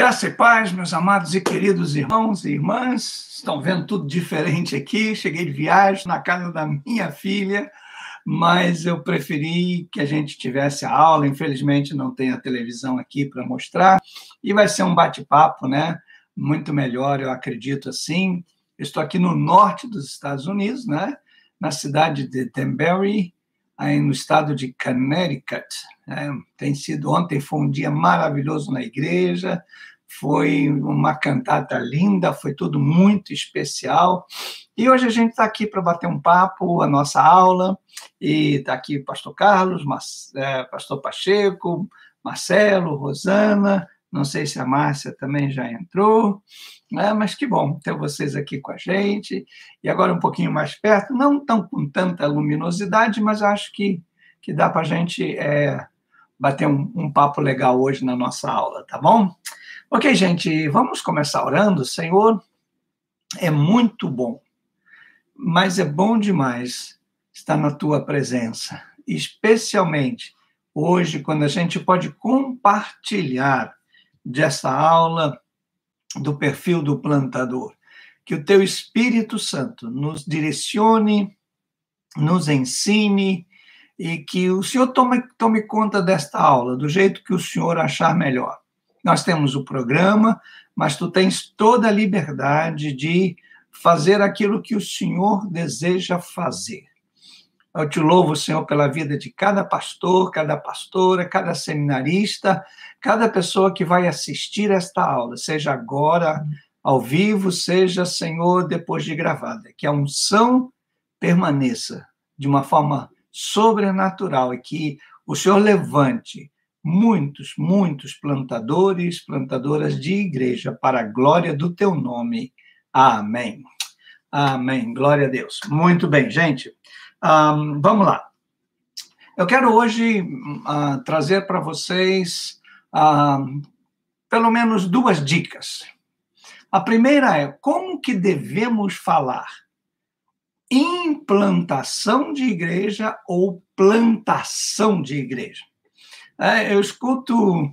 Graça e paz, meus amados e queridos irmãos e irmãs. Estão vendo tudo diferente aqui. Cheguei de viagem na casa da minha filha, mas eu preferi que a gente tivesse a aula. Infelizmente, não tem a televisão aqui para mostrar. E vai ser um bate-papo, né? Muito melhor, eu acredito assim. Estou aqui no norte dos Estados Unidos, né? Na cidade de Danbury, aí no estado de Connecticut. Ontem foi um dia maravilhoso na igreja, foi uma cantata linda, foi tudo muito especial. E hoje a gente está aqui para bater um papo, a nossa aula, e está aqui o pastor Carlos, pastor Pacheco, Marcelo, Rosana, não sei se a Márcia também já entrou, né? Mas que bom ter vocês aqui com a gente. E agora um pouquinho mais perto, não tão com tanta luminosidade, mas acho que dá para a gente bater um papo legal hoje na nossa aula, tá bom? Ok, gente, vamos começar orando. Senhor, é muito bom, mas é bom demais estar na Tua presença, especialmente hoje, quando a gente pode compartilhar dessa aula do perfil do plantador. Que o Teu Espírito Santo nos direcione, nos ensine, e que o Senhor tome conta desta aula, do jeito que o Senhor achar melhor. Nós temos o programa, mas Tu tens toda a liberdade de fazer aquilo que o Senhor deseja fazer. Eu te louvo, Senhor, pela vida de cada pastor, cada pastora, cada seminarista, cada pessoa que vai assistir esta aula, seja agora, ao vivo, seja, Senhor, depois de gravada. Que a unção permaneça de uma forma sobrenatural e que o Senhor levante muitos, muitos plantadores, plantadoras de igreja para a glória do Teu nome. Amém. Amém. Glória a Deus. Muito bem, gente. Vamos lá. Eu quero hoje trazer para vocês pelo menos duas dicas. A primeira é como que devemos falar implantação de igreja ou plantação de igreja. Eu escuto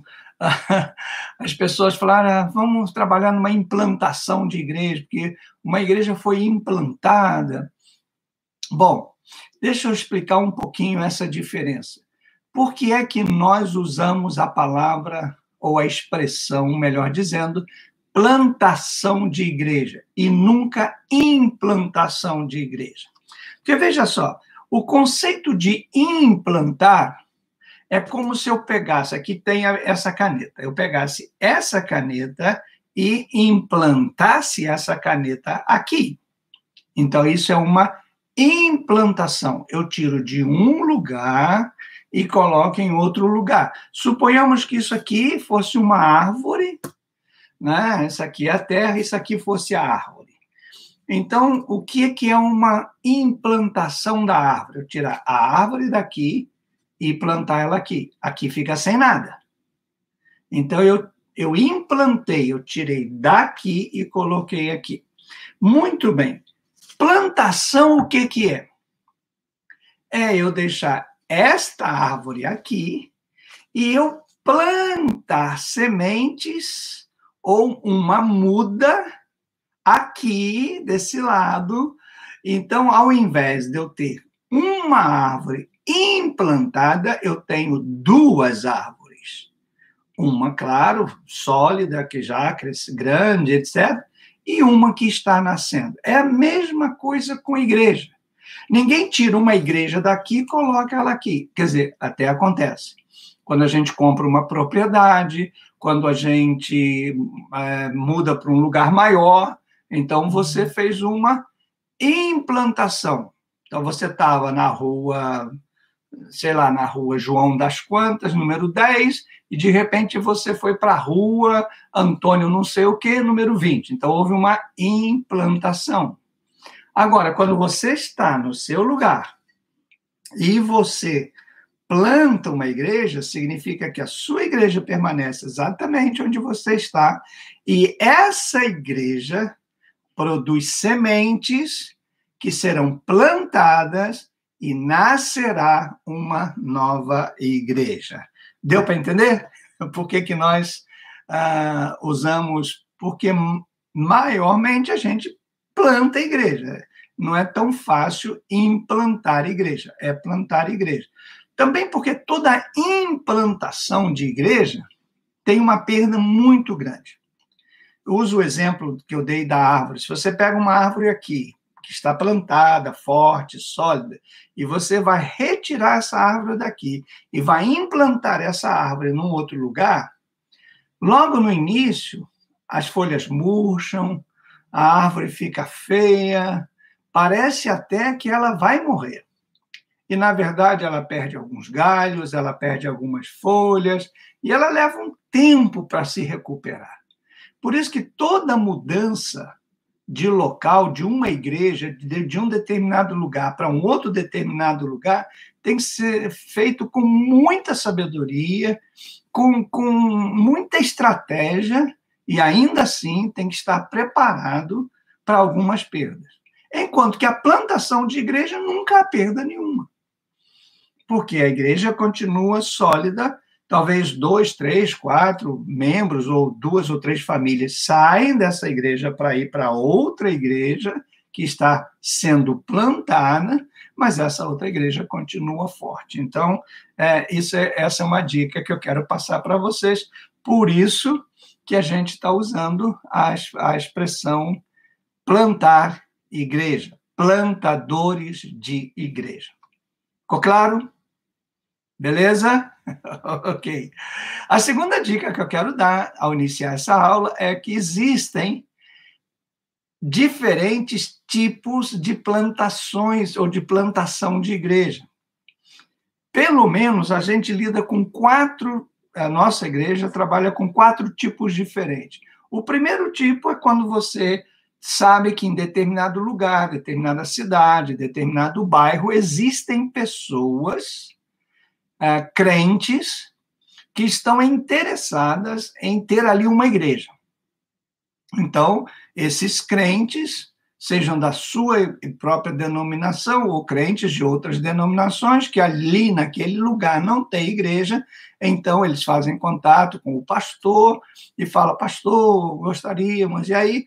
as pessoas falarem, vamos trabalhar numa implantação de igreja, porque uma igreja foi implantada. Bom, deixa eu explicar um pouquinho essa diferença. Por que é que nós usamos a palavra, ou a expressão, melhor dizendo, plantação de igreja, e nunca implantação de igreja? Porque, veja só, o conceito de implantar é como se eu pegasse, aqui tem essa caneta, eu pegasse essa caneta e implantasse essa caneta aqui. Então, isso é uma implantação. Eu tiro de um lugar e coloco em outro lugar. Suponhamos que isso aqui fosse uma árvore, né? Isso aqui é a terra, isso aqui fosse a árvore. Então, o que é uma implantação da árvore? Eu tirar a árvore daqui e plantar ela aqui. Aqui fica sem nada. Então, eu implantei, eu tirei daqui e coloquei aqui. Muito bem. Plantação, o que é? É eu deixar esta árvore aqui e eu plantar sementes ou uma muda aqui desse lado. Então, ao invés de eu ter uma árvore implantada, eu tenho duas árvores. Uma, claro, sólida, que já cresce grande, etc., e uma que está nascendo. É a mesma coisa com a igreja. Ninguém tira uma igreja daqui e coloca ela aqui. Quer dizer, até acontece. Quando a gente compra uma propriedade, quando a gente muda para um lugar maior, então você fez uma implantação. Então você estava na rua, sei lá, na rua João das Quantas, número 10, e de repente você foi para a rua Antônio não sei o quê, número 20. Então houve uma implantação. Agora, quando você está no seu lugar e você planta uma igreja, significa que a sua igreja permanece exatamente onde você está, e essa igreja produz sementes que serão plantadas e nascerá uma nova igreja. Deu para entender por que nós usamos porque maiormente a gente planta igreja. Não é tão fácil implantar igreja, é plantar igreja. Também porque toda implantação de igreja tem uma perda muito grande. Eu uso o exemplo que eu dei da árvore. Se você pega uma árvore aqui, que está plantada, forte, sólida, e você vai retirar essa árvore daqui e vai implantar essa árvore num outro lugar, logo no início, as folhas murcham, a árvore fica feia, parece até que ela vai morrer. E, na verdade, ela perde alguns galhos, ela perde algumas folhas, e ela leva um tempo para se recuperar. Por isso que toda mudança de local, de uma igreja, de um determinado lugar para um outro determinado lugar, tem que ser feito com muita sabedoria, com muita estratégia, e ainda assim tem que estar preparado para algumas perdas. Enquanto que a plantação de igreja nunca há perda nenhuma. Porque a igreja continua sólida, talvez 2, 3, 4 membros ou 2 ou 3 famílias saem dessa igreja para ir para outra igreja que está sendo plantada, mas essa outra igreja continua forte. Então, essa é uma dica que eu quero passar para vocês. Por isso que a gente está usando a expressão plantar igreja, plantadores de igreja. Ficou claro? Beleza? Ok. A segunda dica que eu quero dar ao iniciar essa aula é que existem diferentes tipos de plantações ou de plantação de igreja. Pelo menos a gente lida com 4, a nossa igreja trabalha com 4 tipos diferentes. O primeiro tipo é quando você sabe que em determinado lugar, determinada cidade, determinado bairro, existem pessoas, crentes, que estão interessadas em ter ali uma igreja. Então, esses crentes, sejam da sua própria denominação ou crentes de outras denominações, que ali naquele lugar não tem igreja, então eles fazem contato com o pastor e falam, pastor, gostaríamos, e aí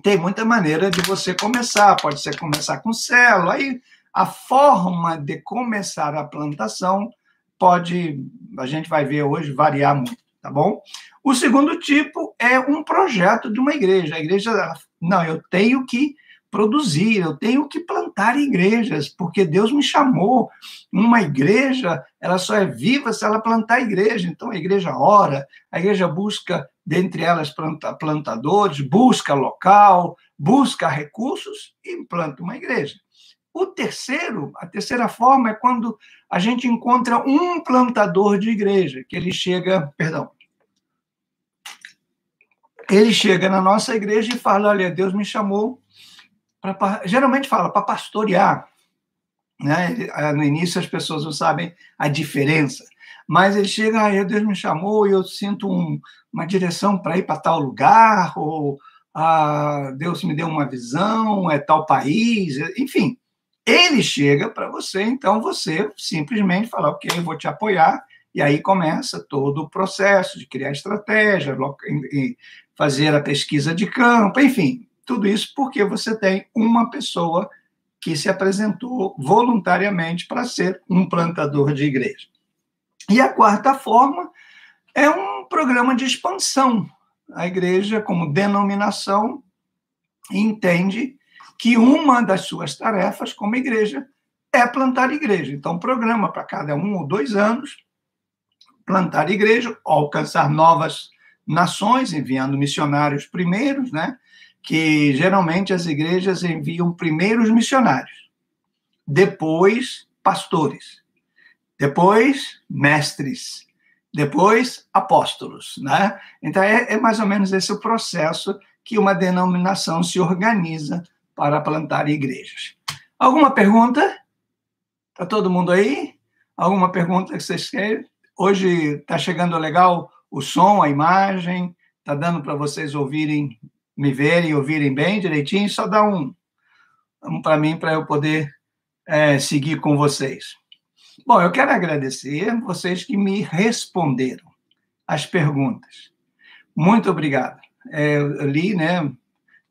tem muita maneira de você começar, pode ser começar com célula, aí a forma de começar a plantação a gente vai ver hoje, variar muito, tá bom? O segundo tipo é um projeto de uma igreja. A igreja, não, eu tenho que produzir, eu tenho que plantar igrejas, porque Deus me chamou. Uma igreja, ela só é viva se ela plantar igreja. Então, a igreja ora, a igreja busca, dentre elas, plantadores, busca local, busca recursos e planta uma igreja. A terceira forma é quando a gente encontra um plantador de igreja, que ele chega na nossa igreja e fala, olha, Deus me chamou, geralmente fala, para pastorear. Né? No início as pessoas não sabem a diferença, mas ele chega, Deus me chamou e eu sinto uma direção para ir para tal lugar, ou Deus me deu uma visão, é tal país, enfim. Ele chega para você, então você simplesmente fala, ok, eu vou te apoiar, e aí começa todo o processo de criar estratégia, fazer a pesquisa de campo, enfim, tudo isso porque você tem uma pessoa que se apresentou voluntariamente para ser um plantador de igreja. E a quarta forma é um programa de expansão. A igreja, como denominação, entende que uma das suas tarefas como igreja é plantar igreja. Então, programa para cada 1 ou 2 anos, plantar igreja, alcançar novas nações, enviando missionários primeiros, né? Que geralmente as igrejas enviam primeiro os missionários, depois pastores, depois mestres, depois apóstolos, né? Então, é mais ou menos esse o processo que uma denominação se organiza para plantar igrejas. Alguma pergunta? Está todo mundo aí? Alguma pergunta que vocês querem? Hoje está chegando legal o som, a imagem? Está dando para vocês ouvirem, me verem, ouvirem bem direitinho? Só dá um para mim, para eu poder seguir com vocês. Bom, eu quero agradecer vocês que me responderam. as perguntas. Muito obrigado. Eu li, né?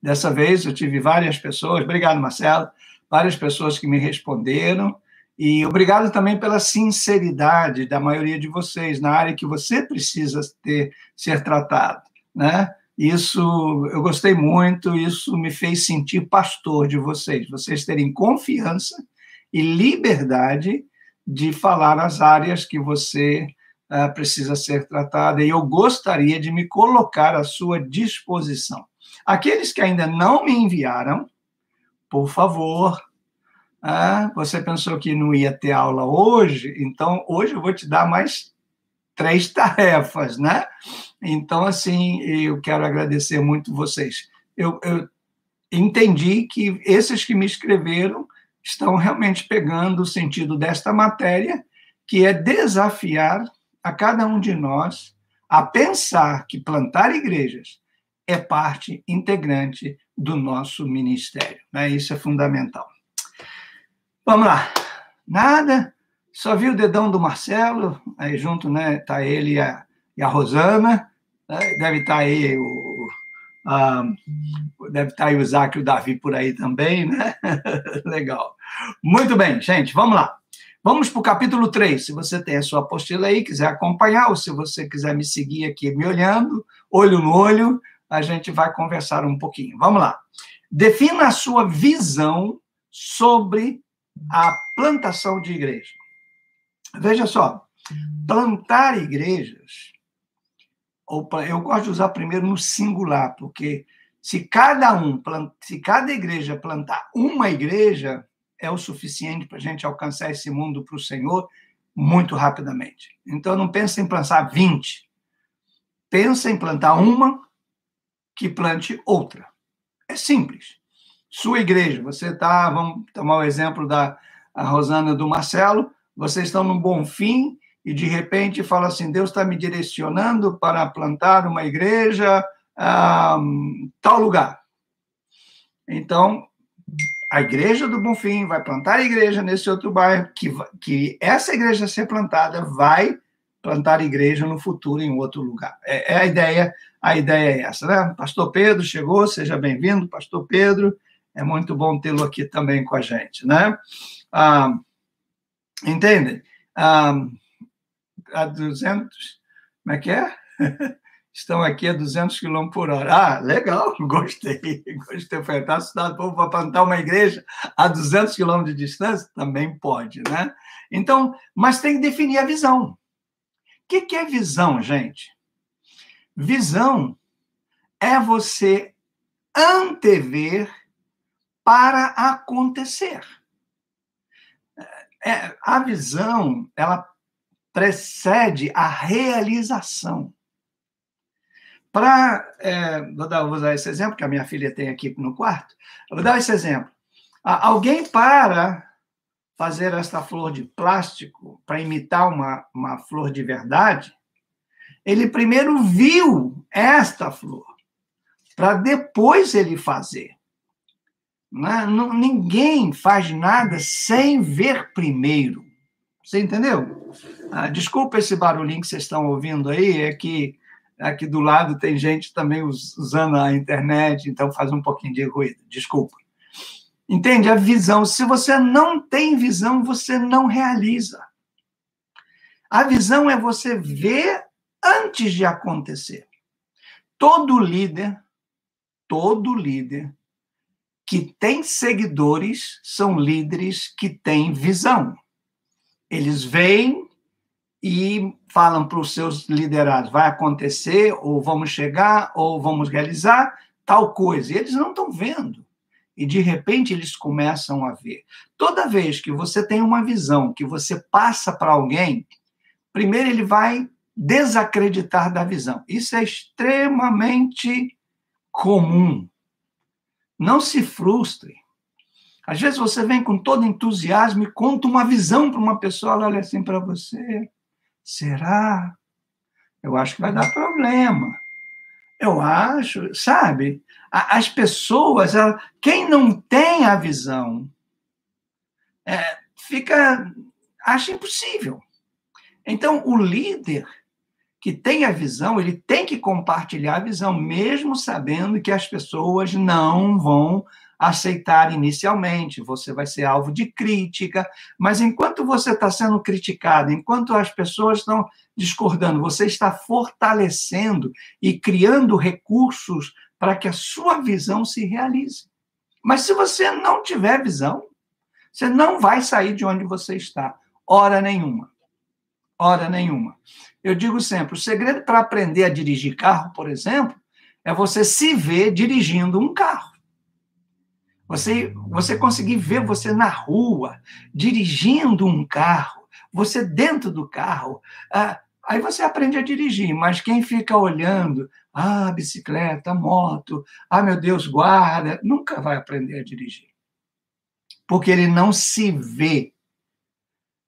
Dessa vez eu tive várias pessoas, obrigado, Marcelo, várias pessoas que me responderam, e obrigado também pela sinceridade da maioria de vocês na área que você precisa ser tratado, né? Isso eu gostei muito, isso me fez sentir pastor de vocês terem confiança e liberdade de falar as áreas que você precisa ser tratada, e eu gostaria de me colocar à sua disposição. Aqueles que ainda não me enviaram, por favor, você pensou que não ia ter aula hoje? Então, hoje eu vou te dar mais 3 tarefas, né? Então, assim, eu quero agradecer muito vocês. Eu entendi que esses que me escreveram estão realmente pegando o sentido desta matéria, que é desafiar a cada um de nós a pensar que plantar igrejas é parte integrante do nosso ministério, né? Isso é fundamental. Vamos lá. Nada, só vi o dedão do Marcelo, aí junto, né, tá ele e a Rosana, né? Deve estar aí deve estar aí o Isaac e o Davi por aí também, né? Legal. Muito bem, gente, vamos lá. Vamos para o capítulo 3. Se você tem a sua apostila aí, quiser acompanhar, ou se você quiser me seguir aqui, me olhando, olho no olho, a gente vai conversar um pouquinho. Vamos lá. Defina a sua visão sobre a plantação de igreja. Veja só, plantar igrejas, eu gosto de usar primeiro no singular, porque se cada igreja plantar uma igreja, é o suficiente para a gente alcançar esse mundo para o Senhor muito rapidamente. Então, não pense em plantar 20. Pensa em plantar uma que plante outra. É simples. Sua igreja, vamos tomar o exemplo da Rosana e do Marcelo, vocês estão no Bonfim e, de repente, fala assim, Deus está me direcionando para plantar uma igreja tal lugar. Então, a igreja do Bonfim vai plantar a igreja nesse outro bairro, que essa igreja ser plantada vai plantar igreja no futuro em outro lugar. A ideia é essa, né? Pastor Pedro chegou, seja bem-vindo, Pastor Pedro, é muito bom tê-lo aqui também com a gente, né? Entendem? A 200, como é que é? Estão aqui a 200 km por hora. Legal, gostei. Foi até assustado, povo para plantar uma igreja a 200 km de distância? Também pode, né? Então, mas tem que definir a visão. O que é visão, gente? Visão é você antever para acontecer. A visão, ela precede a realização. Vou usar esse exemplo, que a minha filha tem aqui no quarto. Eu vou dar esse exemplo. Alguém para fazer esta flor de plástico para imitar uma flor de verdade, ele primeiro viu esta flor, para depois ele fazer. Ninguém faz nada sem ver primeiro. Você entendeu? Desculpa esse barulhinho que vocês estão ouvindo aí, é que aqui do lado tem gente também usando a internet, então faz um pouquinho de ruído. Desculpa. Entende? A visão. Se você não tem visão, você não realiza. A visão é você ver antes de acontecer. Todo líder que tem seguidores são líderes que têm visão. Eles veem e falam para os seus liderados, vai acontecer, ou vamos chegar, ou vamos realizar tal coisa. E eles não estão vendo. E, de repente, eles começam a ver. Toda vez que você tem uma visão, que você passa para alguém, primeiro ele vai desacreditar da visão. Isso é extremamente comum. Não se frustre. Às vezes você vem com todo entusiasmo e conta uma visão para uma pessoa, ela olha assim para você, será? Eu acho que vai dar problema. Eu acho, sabe? As pessoas, quem não tem a visão, acha impossível. Então, o líder que tem a visão, ele tem que compartilhar a visão, mesmo sabendo que as pessoas não vão aceitar inicialmente. Você vai ser alvo de crítica, mas enquanto você está sendo criticado, enquanto as pessoas estão discordando, você está fortalecendo e criando recursos para que a sua visão se realize. Mas se você não tiver visão, você não vai sair de onde você está, hora nenhuma. Hora nenhuma. Eu digo sempre, o segredo para aprender a dirigir carro, por exemplo, é você se ver dirigindo um carro. Você conseguir ver você na rua, dirigindo um carro, você dentro do carro, aí você aprende a dirigir, mas quem fica olhando, bicicleta, moto, meu Deus, guarda, nunca vai aprender a dirigir. Porque ele não se vê.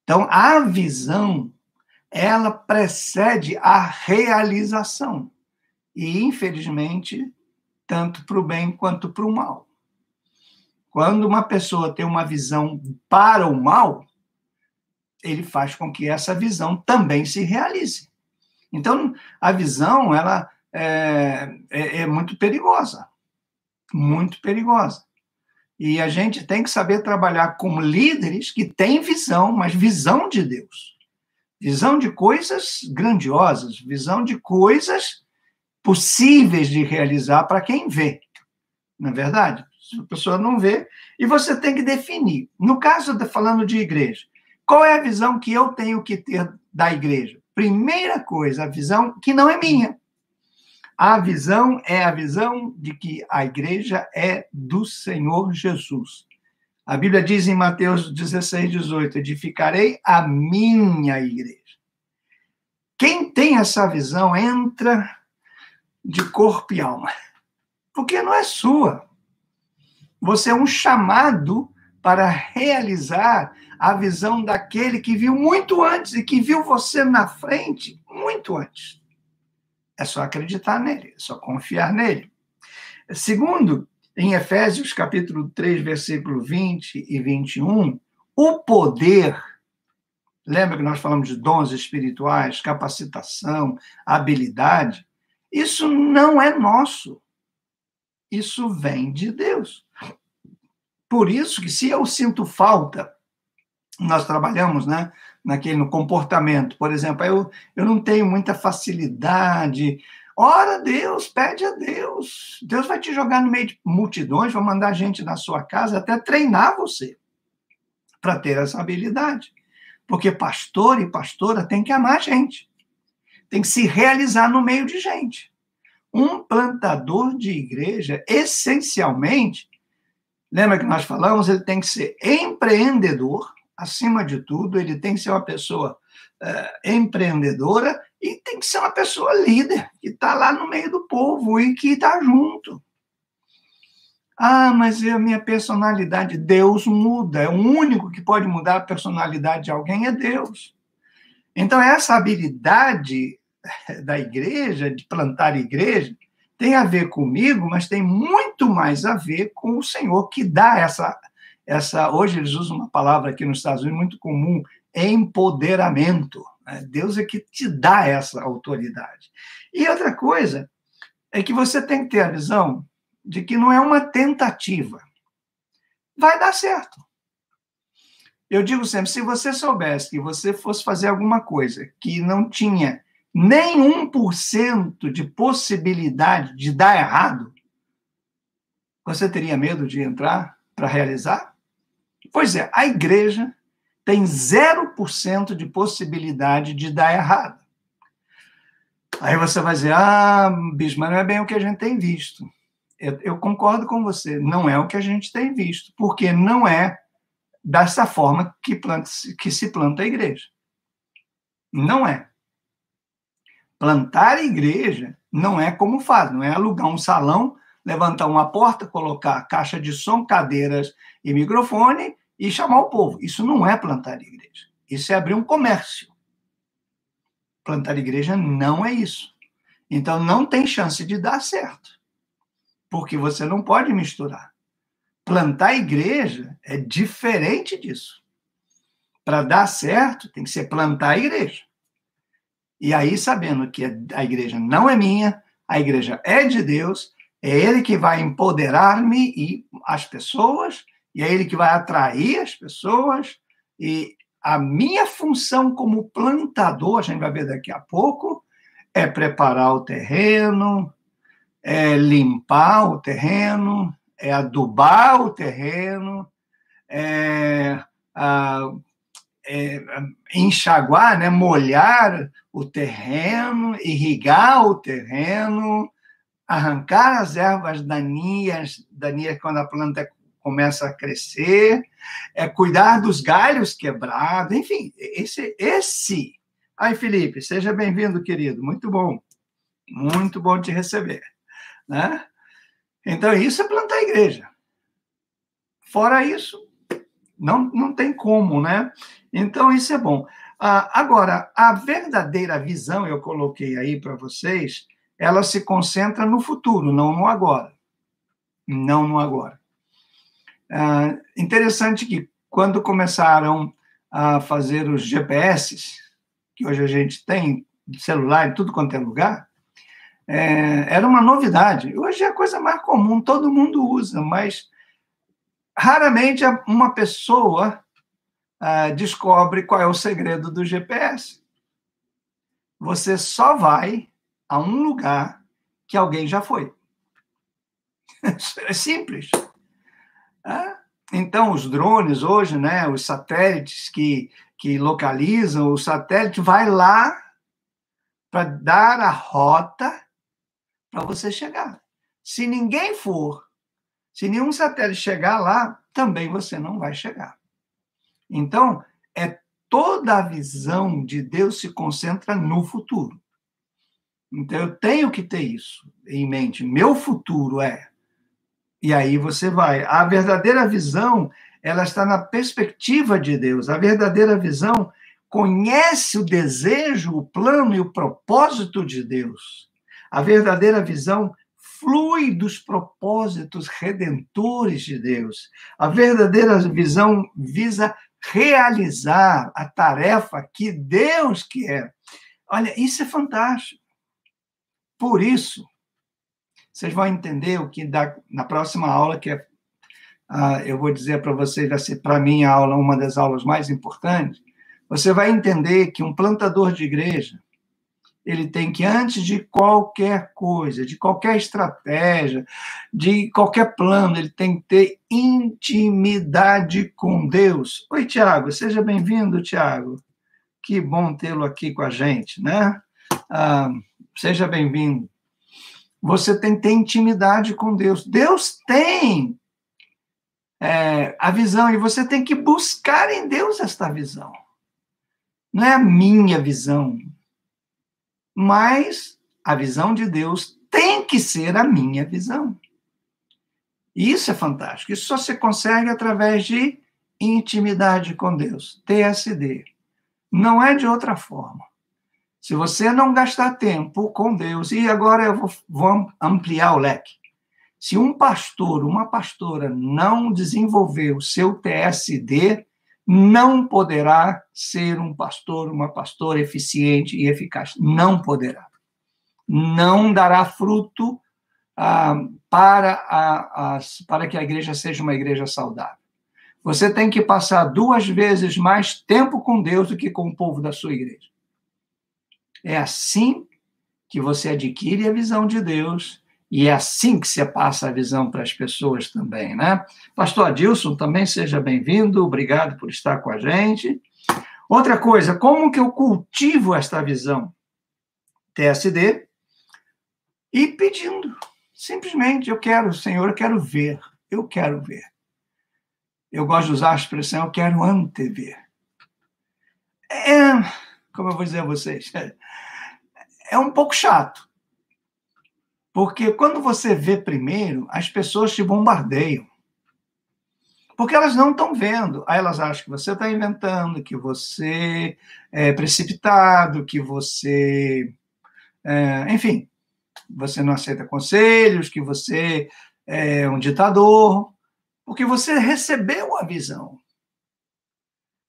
Então, a visão, ela precede a realização. E, infelizmente, tanto para o bem quanto para o mal. Quando uma pessoa tem uma visão para o mal, ele faz com que essa visão também se realize. Então, a visão, ela é muito perigosa. Muito perigosa. E a gente tem que saber trabalhar com líderes que têm visão, mas visão de Deus. Visão de coisas grandiosas, visão de coisas possíveis de realizar para quem vê. Não é verdade? Se a pessoa não vê, e você tem que definir. No caso, falando de igreja, qual é a visão que eu tenho que ter da igreja? Primeira coisa, a visão que não é minha. A visão é a visão de que a igreja é do Senhor Jesus. A Bíblia diz em Mateus 16, 18, edificarei a minha igreja. Quem tem essa visão entra de corpo e alma, porque não é sua. Você é um chamado para realizar a visão daquele que viu muito antes e que viu você na frente muito antes. É só acreditar nele, é só confiar nele. Segundo, em Efésios capítulo 3, versículo 20 e 21, o poder, lembra que nós falamos de dons espirituais, capacitação, habilidade, isso não é nosso. Isso vem de Deus. Por isso que se eu sinto falta, nós trabalhamos, né, no comportamento, por exemplo, eu não tenho muita facilidade. Ora a Deus, pede a Deus. Deus vai te jogar no meio de multidões, vai mandar gente na sua casa até treinar você para ter essa habilidade. Porque pastor e pastora tem que amar gente. Tem que se realizar no meio de gente. Um plantador de igreja, essencialmente, lembra que nós falamos, ele tem que ser empreendedor, acima de tudo, ele tem que ser uma pessoa empreendedora e tem que ser uma pessoa líder, que está lá no meio do povo e que está junto. Mas a minha personalidade, Deus muda, é o único que pode mudar a personalidade de alguém é Deus. Então, essa habilidade da igreja, de plantar igreja, tem a ver comigo, mas tem muito mais a ver com o Senhor que dá essa hoje eles usam uma palavra aqui nos Estados Unidos muito comum, empoderamento. Deus é que te dá essa autoridade. E outra coisa é que você tem que ter a visão de que não é uma tentativa. Vai dar certo. Eu digo sempre, se você soubesse que você fosse fazer alguma coisa que não tinha nem 1% de possibilidade de dar errado, você teria medo de entrar para realizar? Pois é, a igreja tem 0% de possibilidade de dar errado. Aí você vai dizer, bispo, mas não é bem o que a gente tem visto. Eu concordo com você, não é o que a gente tem visto, porque não é dessa forma que se planta a igreja. Não é. Plantar a igreja não é como faz, não é alugar um salão, levantar uma porta, colocar caixa de som, cadeiras e microfone e chamar o povo. Isso não é plantar a igreja. Isso é abrir um comércio. Plantar a igreja não é isso. Então, não tem chance de dar certo. Porque você não pode misturar. Plantar a igreja é diferente disso. Para dar certo, tem que ser plantar a igreja. E aí, sabendo que a igreja não é minha, a igreja é de Deus, é Ele que vai empoderar-me e as pessoas, e é Ele que vai atrair as pessoas, e a minha função como plantador, a gente vai ver daqui a pouco, é preparar o terreno, é limpar o terreno, é adubar o terreno, é, enxaguar, né, molhar o terreno, irrigar o terreno, arrancar as ervas daninhas quando a planta começa a crescer, cuidar dos galhos quebrados, enfim, esse. Ai, Felipe, seja bem-vindo, querido, muito bom te receber, né? Então, isso é plantar a igreja. Fora isso, não tem como, né? Então, isso é bom. Agora, a verdadeira visão, eu coloquei aí para vocês, ela se concentra no futuro, não no agora. Não no agora. Interessante que, quando começaram a fazer os GPS, que hoje a gente tem, celular em tudo quanto é lugar, era uma novidade. Hoje é a coisa mais comum, todo mundo usa, mas raramente uma pessoa descobre qual é o segredo do GPS. Você só vai a um lugar que alguém já foi. É simples. Então, os drones hoje, né, os satélites que localizam, o satélite vai lá para dar a rota para você chegar. Se ninguém for, se nenhum satélite chegar lá, também você não vai chegar. Então, toda a visão de Deus se concentra no futuro. Então, eu tenho que ter isso em mente. Meu futuro E aí você vai. A verdadeira visão, ela está na perspectiva de Deus. A verdadeira visão conhece o desejo, o plano e o propósito de Deus. A verdadeira visão flui dos propósitos redentores de Deus. A verdadeira visão visa realizar a tarefa que Deus quer. Olha, isso é fantástico. Por isso, vocês vão entender o que na próxima aula, que eu vou dizer para vocês, vai ser, para mim, a aula, uma das aulas mais importantes. Você vai entender que um plantador de igreja, ele tem que, antes de qualquer coisa, de qualquer estratégia, de qualquer plano, ele tem que ter intimidade com Deus. Oi, Tiago, seja bem-vindo, Tiago. Que bom tê-lo aqui com a gente, né? Seja bem-vindo. Você tem que ter intimidade com Deus. Deus tem a visão, e você tem que buscar em Deus esta visão. Não é a minha visão, mas a visão de Deus tem que ser a minha visão. E isso é fantástico. Isso só se consegue através de intimidade com Deus, TSD. Não é de outra forma. Se você não gastar tempo com Deus, e agora eu vou ampliar o leque. Se um pastor, uma pastora não desenvolver o seu TSD, não poderá ser um pastor, uma pastora eficiente e eficaz. Não poderá. Não dará fruto para que a igreja seja uma igreja saudável. Você tem que passar 2 vezes mais tempo com Deus do que com o povo da sua igreja. É assim que você adquire a visão de Deus, e é assim que você passa a visão para as pessoas também, né? Pastor Adilson, também seja bem-vindo, obrigado por estar com a gente. Outra coisa, como que eu cultivo esta visão? TSD, e pedindo, simplesmente, Senhor, eu quero ver, eu quero ver. Eu gosto de usar a expressão, eu quero antever. Como eu vou dizer a vocês, é um pouco chato, porque quando você vê primeiro, as pessoas te bombardeiam, porque elas não estão vendo. Aí elas acham que você está inventando, que você é precipitado, que você... enfim, você não aceita conselhos, que você é um ditador, porque você recebeu a visão.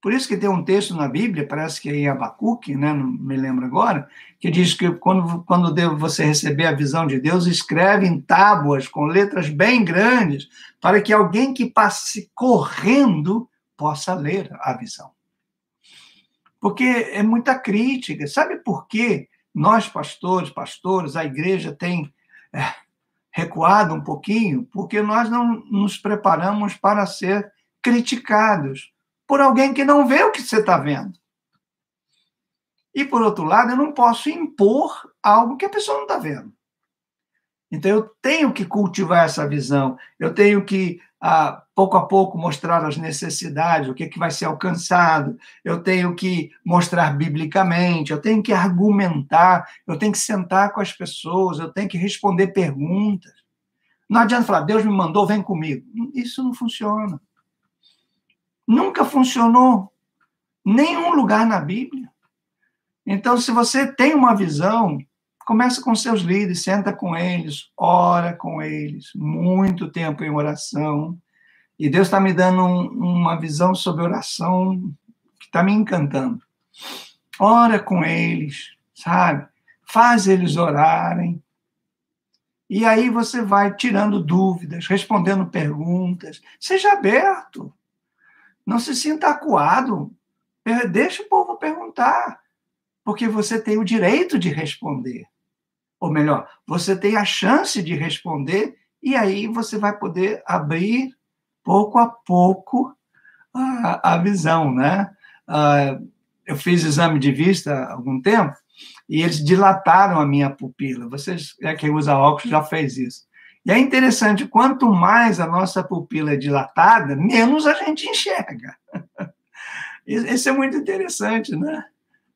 Por isso que tem um texto na Bíblia, parece que é em Abacuque, né, não me lembro agora, que diz que quando você receber a visão de Deus, escreve em tábuas, com letras bem grandes, para que alguém que passe correndo possa ler a visão. Porque é muita crítica. Sabe por quê? Nós, pastores, a igreja tem recuado um pouquinho, porque nós não nos preparamos para ser criticados por alguém que não vê o que você está vendo. E, por outro lado, eu não posso impor algo que a pessoa não está vendo. Então, eu tenho que cultivar essa visão, eu tenho que, pouco a pouco, mostrar as necessidades, o que vai ser alcançado, eu tenho que mostrar biblicamente, eu tenho que argumentar, eu tenho que sentar com as pessoas, eu tenho que responder perguntas. Não adianta falar, Deus me mandou, vem comigo. Isso não funciona. Nunca funcionou. Nenhum lugar na Bíblia. Então, se você tem uma visão, começa com seus líderes, senta com eles, ora com eles, muito tempo em oração. E Deus está me dando uma visão sobre oração que está me encantando. Ora com eles, sabe? Faz eles orarem. E aí você vai tirando dúvidas, respondendo perguntas. Seja aberto. Não se sinta acuado. Deixa o povo perguntar, porque você tem o direito de responder. Ou melhor, você tem a chance de responder, e aí você vai poder abrir, pouco a pouco, a visão, né? Eu fiz exame de vista há algum tempo, e eles dilataram a minha pupila. Vocês, quem usa óculos já fez isso. E é interessante, quanto mais a nossa pupila é dilatada, menos a gente enxerga. Isso é muito interessante, né?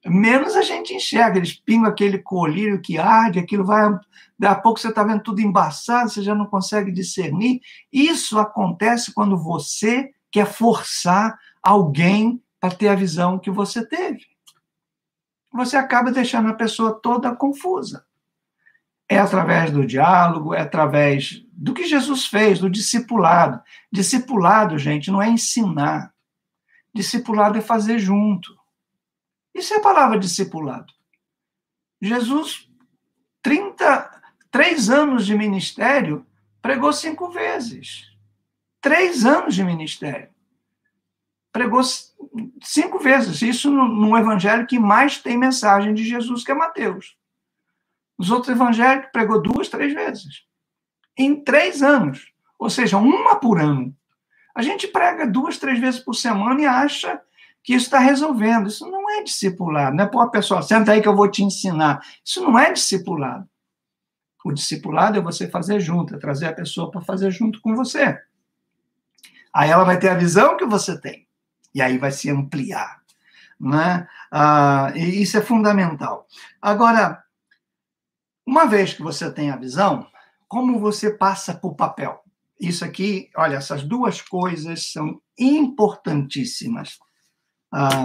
Menos a gente enxerga, eles pingam aquele colírio que arde, aquilo vai... Daqui a pouco você está vendo tudo embaçado, você já não consegue discernir. Isso acontece quando você quer forçar alguém para ter a visão que você teve. Você acaba deixando a pessoa toda confusa. É através do diálogo, é através do que Jesus fez, do discipulado. Discipulado, gente, não é ensinar. Discipulado é fazer junto. Isso é a palavra discipulado. Jesus, 3 anos de ministério, pregou 5 vezes. 3 anos de ministério. Pregou 5 vezes. Isso no evangelho que mais tem mensagem de Jesus, que é Mateus. Os outros evangelhos pregou 2, 3 vezes. Em 3 anos. Ou seja, uma por ano. A gente prega 2, 3 vezes por semana e acha que isso está resolvendo. Isso não é discipulado. Não é pôr a pessoa, senta aí que eu vou te ensinar. Isso não é discipulado. O discipulado é você fazer junto, é trazer a pessoa para fazer junto com você. Aí ela vai ter a visão que você tem. E aí vai se ampliar. Né? E isso é fundamental. Agora, uma vez que você tem a visão, como você passa para o papel? Isso aqui, olha, essas 2 coisas são importantíssimas.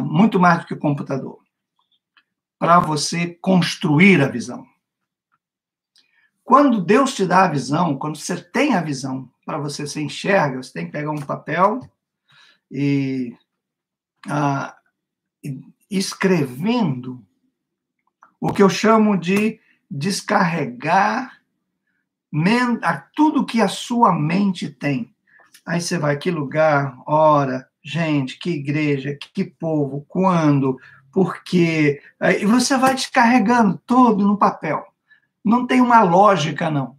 Muito mais do que o computador. Para você construir a visão. Quando Deus te dá a visão, quando você tem a visão, para você enxerga, você tem que pegar um papel e escrevendo o que eu chamo de descarregar tudo que a sua mente tem. Aí você vai, que lugar, hora, gente, que igreja, que povo, quando, por quê. E você vai descarregando todo no papel. Não tem uma lógica, não.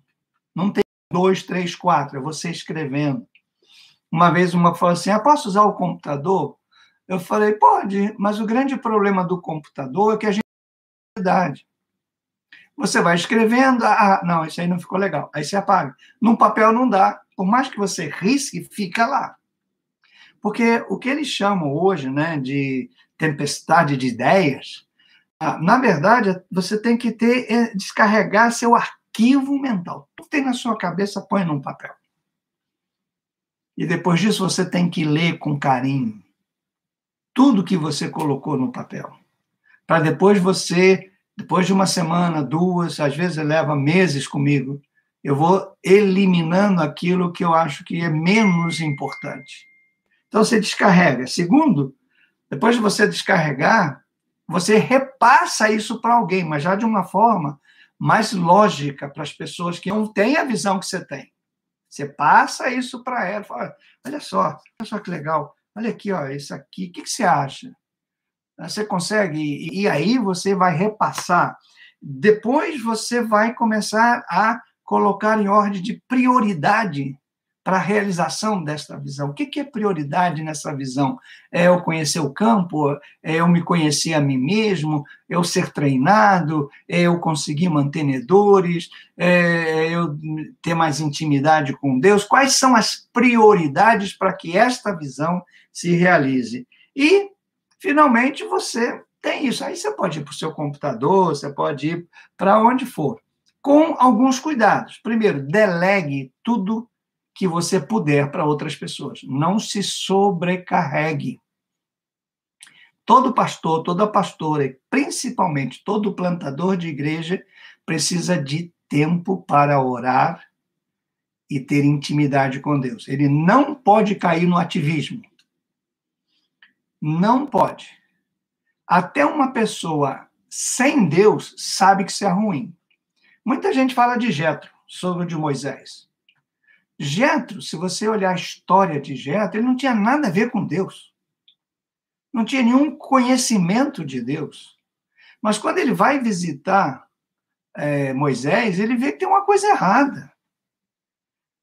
Não tem 2, 3, 4, é você escrevendo. Uma vez uma falou assim, posso usar o computador? Eu falei, pode, mas o grande problema do computador é que a gente tem idade. Você vai escrevendo, não, isso aí não ficou legal. Aí você apaga. No papel não dá. Por mais que você risque, fica lá. Porque o que eles chamam hoje, né, de tempestade de ideias, na verdade, você tem que descarregar seu arquivo mental. Tudo que tem na sua cabeça, põe num papel. E depois disso, você tem que ler com carinho tudo que você colocou no papel. Para depois depois de uma semana, 2, às vezes leva meses comigo, eu vou eliminando aquilo que eu acho que é menos importante. Então, você descarrega. Segundo, Depois de você descarregar, você repassa isso para alguém, mas já de uma forma mais lógica para as pessoas que não têm a visão que você tem. Você passa isso para ela, fala, olha só que legal, olha aqui, ó, isso aqui, o que você acha? Você consegue? E aí você vai repassar. Depois você vai começar a colocar em ordem de prioridade para a realização desta visão. O que é prioridade nessa visão? É eu conhecer o campo? É eu me conhecer a mim mesmo? É eu ser treinado? É eu conseguir mantenedores? É eu ter mais intimidade com Deus? Quais são as prioridades para que esta visão se realize? E, finalmente, você tem isso. Aí você pode ir para o seu computador, você pode ir para onde for, com alguns cuidados. Primeiro, delegue tudo que você puder para outras pessoas. Não se sobrecarregue. Todo pastor, toda pastora, e principalmente todo plantador de igreja, precisa de tempo para orar e ter intimidade com Deus. Ele não pode cair no ativismo. Não pode. Até uma pessoa sem Deus sabe que isso é ruim. Muita gente fala de Jetro, sogro de Moisés. Jetro, se você olhar a história de Jetro, ele não tinha nada a ver com Deus. Não tinha nenhum conhecimento de Deus. Mas quando ele vai visitar Moisés, ele vê que tem uma coisa errada.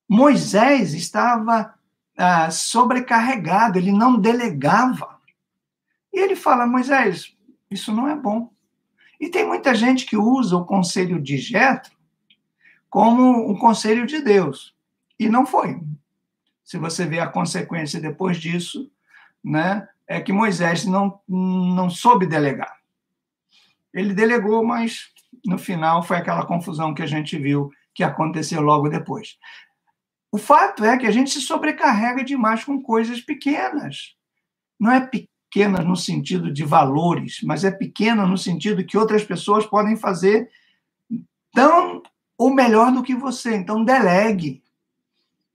Moisés estava sobrecarregado, ele não delegava. E ele fala, Moisés, isso não é bom. E tem muita gente que usa o conselho de Jetro como um conselho de Deus. E não foi. Se você vê a consequência depois disso, né, é que Moisés não soube delegar. Ele delegou, mas no final foi aquela confusão que a gente viu que aconteceu logo depois. O fato é que a gente se sobrecarrega demais com coisas pequenas. Não é pequena no sentido de valores, mas é pequena no sentido que outras pessoas podem fazer tão ou melhor do que você. Então, delegue.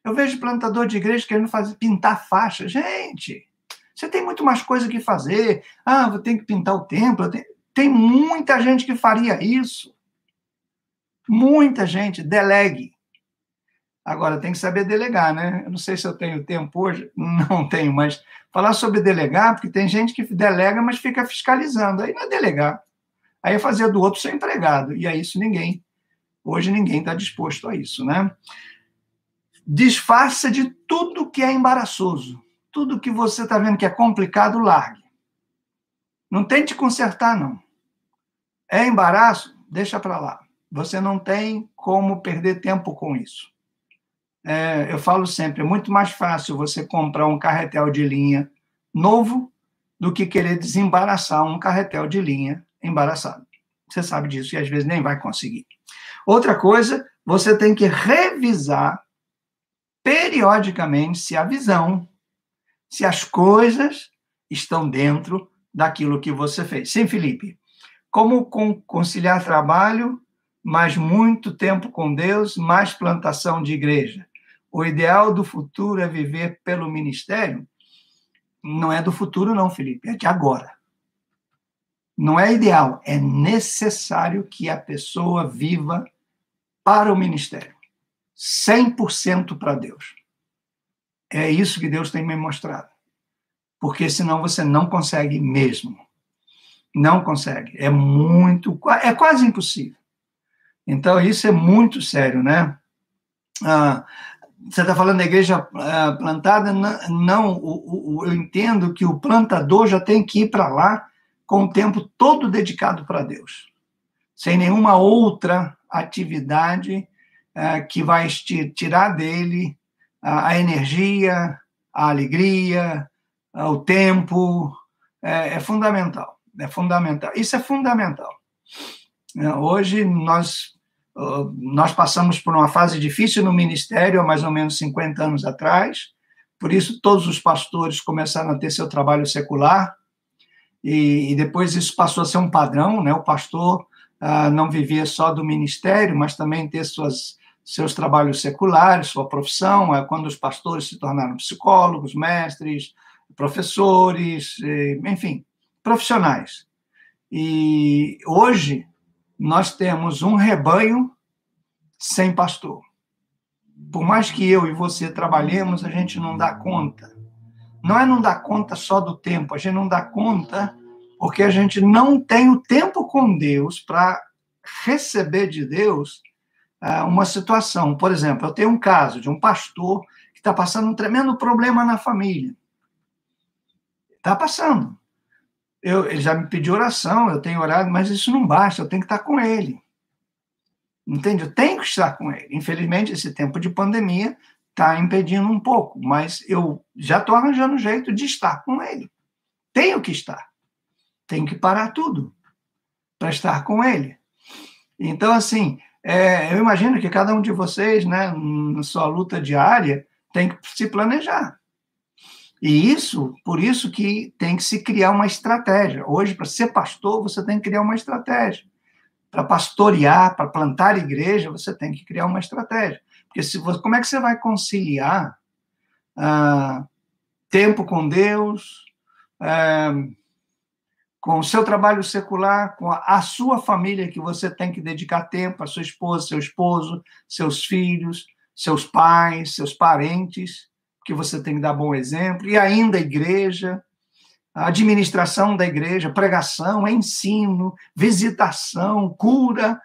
Eu vejo plantador de igreja querendo pintar faixa. Gente, você tem muito mais coisa que fazer. Vou ter que pintar o templo. Tem muita gente que faria isso. Muita gente. Delegue. Agora, tem que saber delegar, né? Eu não sei se eu tenho tempo hoje. Não tenho, mas falar sobre delegar, porque tem gente que delega, mas fica fiscalizando. Aí não é delegar. Aí é fazer do outro seu empregado. E é isso hoje ninguém está disposto a isso, né? Desfaça de tudo que é embaraçoso. Tudo que você está vendo que é complicado, largue. Não tente consertar, não. É embaraço? Deixa para lá. Você não tem como perder tempo com isso. Eu falo sempre, é muito mais fácil você comprar um carretel de linha novo do que querer desembaraçar um carretel de linha embaraçado. Você sabe disso e às vezes nem vai conseguir. Outra coisa, você tem que revisar periodicamente se a visão, se as coisas estão dentro daquilo que você fez. Sim, Felipe, como conciliar trabalho, mais muito tempo com Deus, mais plantação de igreja? O ideal do futuro é viver pelo ministério? Não é do futuro, não, Felipe, é de agora. Não é ideal, é necessário que a pessoa viva para o ministério. 100% para Deus. É isso que Deus tem me mostrado. Porque senão você não consegue mesmo. Não consegue. É quase impossível. Então, isso é muito sério, né? Você está falando da igreja plantada? Não, eu entendo que o plantador já tem que ir para lá com o tempo todo dedicado para Deus. Sem nenhuma outra atividade que vai tirar dele a energia, a alegria, o tempo. É fundamental. É fundamental. Isso é fundamental. Hoje, nós passamos por uma fase difícil no ministério há mais ou menos 50 anos atrás, por isso todos os pastores começaram a ter seu trabalho secular, e depois isso passou a ser um padrão, né? O pastor não vivia só do ministério, mas também ter seus trabalhos seculares, sua profissão, quando os pastores se tornaram psicólogos, mestres, professores, enfim, profissionais. E hoje nós temos um rebanho sem pastor. Por mais que eu e você trabalhemos, a gente não dá conta. Não dá conta só do tempo, a gente não dá conta porque a gente não tem o tempo com Deus para receber de Deus uma situação. Por exemplo, eu tenho um caso de um pastor que está passando um tremendo problema na família. Está passando. Ele já me pediu oração, eu tenho orado, mas isso não basta, eu tenho que estar com ele. Entende? Eu tenho que estar com ele. Infelizmente, esse tempo de pandemia está impedindo um pouco, mas eu já estou arranjando um jeito de estar com ele. Tenho que estar. Tenho que parar tudo para estar com ele. Então, assim, eu imagino que cada um de vocês, né, na sua luta diária, tem que se planejar. E por isso que tem que se criar uma estratégia. Hoje, para ser pastor, você tem que criar uma estratégia. Para pastorear, para plantar igreja, você tem que criar uma estratégia. Porque como é que você vai conciliar tempo com Deus, com o seu trabalho secular, com a sua família, que você tem que dedicar tempo, a sua esposa, seu esposo, seus filhos, seus pais, seus parentes, que você tem que dar bom exemplo, e ainda a igreja, a administração da igreja, pregação, ensino, visitação, cura,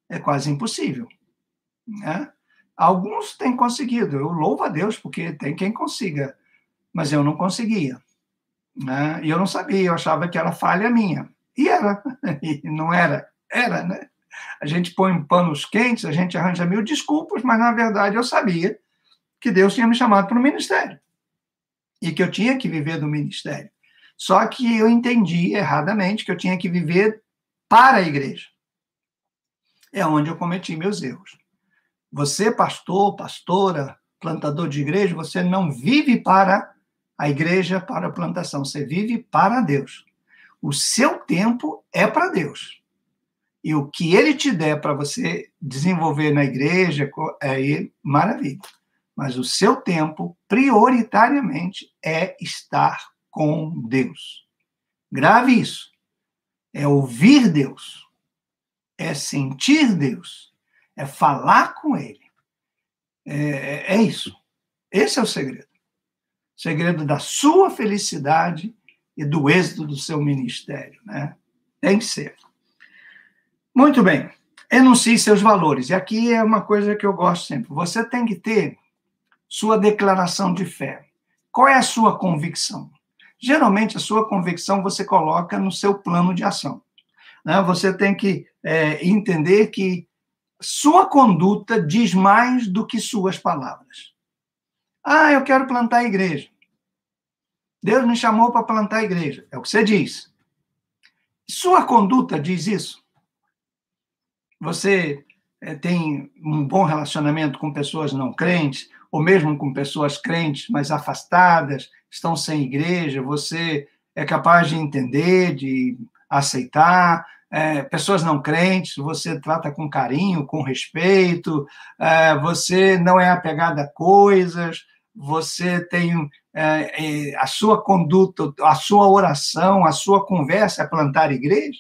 é quase impossível. Né? Alguns têm conseguido, eu louvo a Deus, porque tem quem consiga, mas eu não conseguia. Né? E eu não sabia, eu achava que era falha minha. E era, e não era, né? A gente põe panos quentes, a gente arranja mil desculpas, mas, na verdade, eu sabia que Deus tinha me chamado para o ministério e que eu tinha que viver do ministério. Só que eu entendi erradamente que eu tinha que viver para a igreja. É onde eu cometi meus erros. Você, pastor, pastora, plantador de igreja, você não vive para a igreja, para a plantação, você vive para Deus. O seu tempo é para Deus. E o que ele te der para você desenvolver na igreja, maravilha. Mas o seu tempo, prioritariamente, é estar com Deus. Grave isso. É ouvir Deus. É sentir Deus. É falar com Ele. É isso. Esse é o segredo. O segredo da sua felicidade e do êxito do seu ministério. Né? Tem que ser. Muito bem. Enuncie seus valores. E aqui é uma coisa que eu gosto sempre. Você tem que ter sua declaração de fé. Qual é a sua convicção? Geralmente, a sua convicção você coloca no seu plano de ação. Né? Você tem que entender que sua conduta diz mais do que suas palavras. Eu quero plantar a igreja. Deus me chamou para plantar a igreja. É o que você diz. Sua conduta diz isso? Você tem um bom relacionamento com pessoas não crentes, ou mesmo com pessoas crentes, mas afastadas, estão sem igreja, você é capaz de entender, de aceitar. Pessoas não crentes, você trata com carinho, com respeito, você não é apegado a coisas, você tem a sua conduta, a sua oração, a sua conversa é plantar igreja.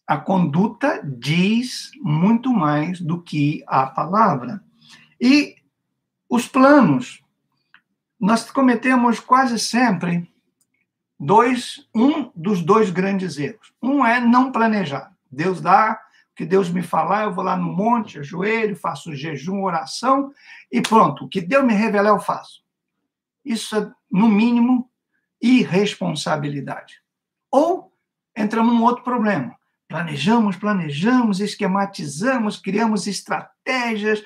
A conduta diz muito mais do que a palavra. E os planos, nós cometemos quase sempre um dos dois grandes erros. Um é não planejar. Deus dá, o que Deus me falar, eu vou lá no monte, ajoelho, faço jejum, oração, e pronto, o que Deus me revelar, eu faço. Isso é, no mínimo, irresponsabilidade. Ou entramos num outro problema. Planejamos, esquematizamos, criamos estratégias,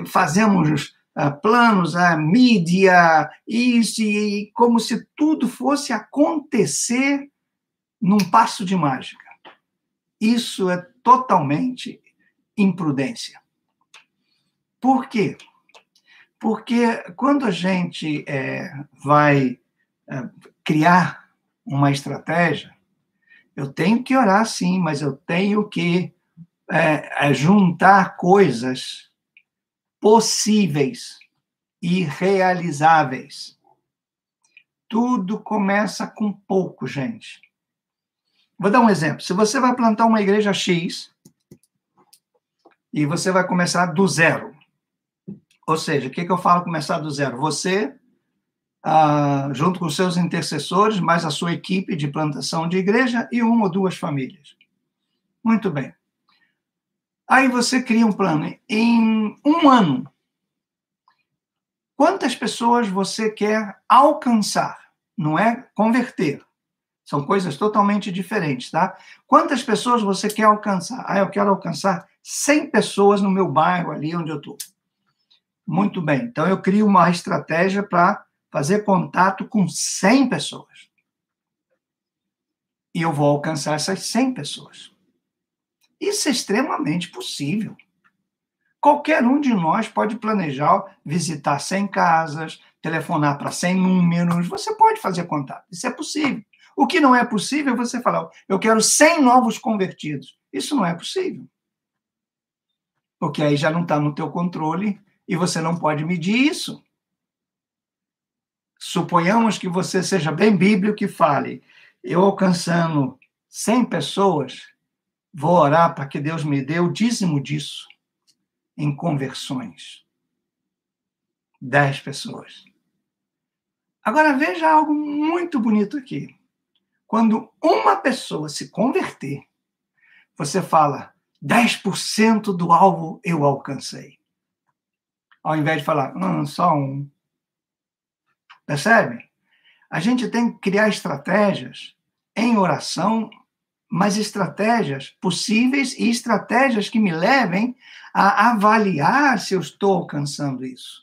fazemos planos, a mídia, isso, e como se tudo fosse acontecer num passo de mágica. Isso é totalmente imprudência. Por quê? Porque quando a gente vai criar uma estratégia, eu tenho que orar, sim, mas eu tenho que juntar coisas possíveis. irrealizáveis. Tudo começa com pouco, gente. Vou dar um exemplo. Se você vai plantar uma igreja X e você vai começar do zero, ou seja, o que eu falo começar do zero? Você, junto com seus intercessores, mais a sua equipe de plantação de igreja e uma ou duas famílias. Muito bem. Aí você cria um plano. Em um ano, quantas pessoas você quer alcançar? Não é converter. São coisas totalmente diferentes, tá? Quantas pessoas você quer alcançar? Eu quero alcançar 100 pessoas no meu bairro, ali onde eu estou. Muito bem. Então, eu crio uma estratégia para fazer contato com 100 pessoas. E eu vou alcançar essas 100 pessoas. Isso é extremamente possível. Qualquer um de nós pode planejar visitar 100 casas, telefonar para 100 números, você pode fazer contato, isso é possível. O que não é possível é você falar, eu quero 100 novos convertidos. Isso não é possível. Porque aí já não está no teu controle e você não pode medir isso. Suponhamos que você seja bem bíblico e fale, eu alcançando 100 pessoas, vou orar para que Deus me dê o dízimo disso em conversões. 10 pessoas. Agora, veja algo muito bonito aqui. Quando uma pessoa se converter, você fala, 10% do alvo eu alcancei. Ao invés de falar, só um. Percebe? A gente tem que criar estratégias em oração, mas estratégias possíveis e estratégias que me levem a avaliar se eu estou alcançando isso.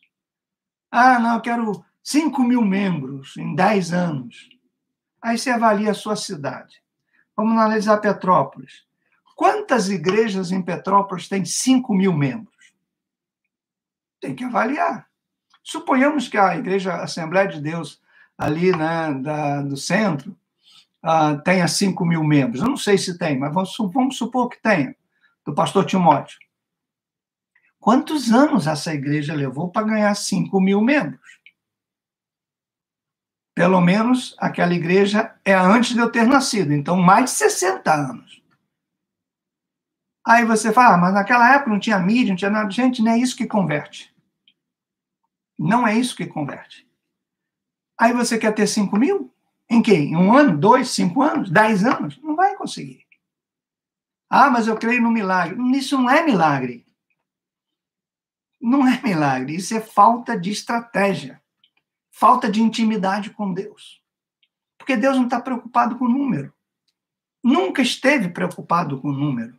Não, eu quero 5 mil membros em 10 anos. Aí você avalia a sua cidade. Vamos analisar Petrópolis. Quantas igrejas em Petrópolis têm 5 mil membros? Tem que avaliar. Suponhamos que a Igreja Assembleia de Deus, ali, né, do centro, tenha 5 mil membros. Eu não sei se tem, mas vamos supor que tenha, do pastor Timóteo. Quantos anos essa igreja levou para ganhar 5 mil membros? Pelo menos aquela igreja é antes de eu ter nascido, então mais de 60 anos. Aí você fala, mas naquela época não tinha mídia, não tinha nada. Gente, não é isso que converte. Não é isso que converte. Aí você quer ter 5 mil? Em quê? Em 1 ano, 2, 5 anos, 10 anos? Não vai conseguir. Mas eu creio no milagre. Isso não é milagre. Não é milagre. Isso é falta de estratégia. Falta de intimidade com Deus. Porque Deus não está preocupado com o número. Nunca esteve preocupado com o número.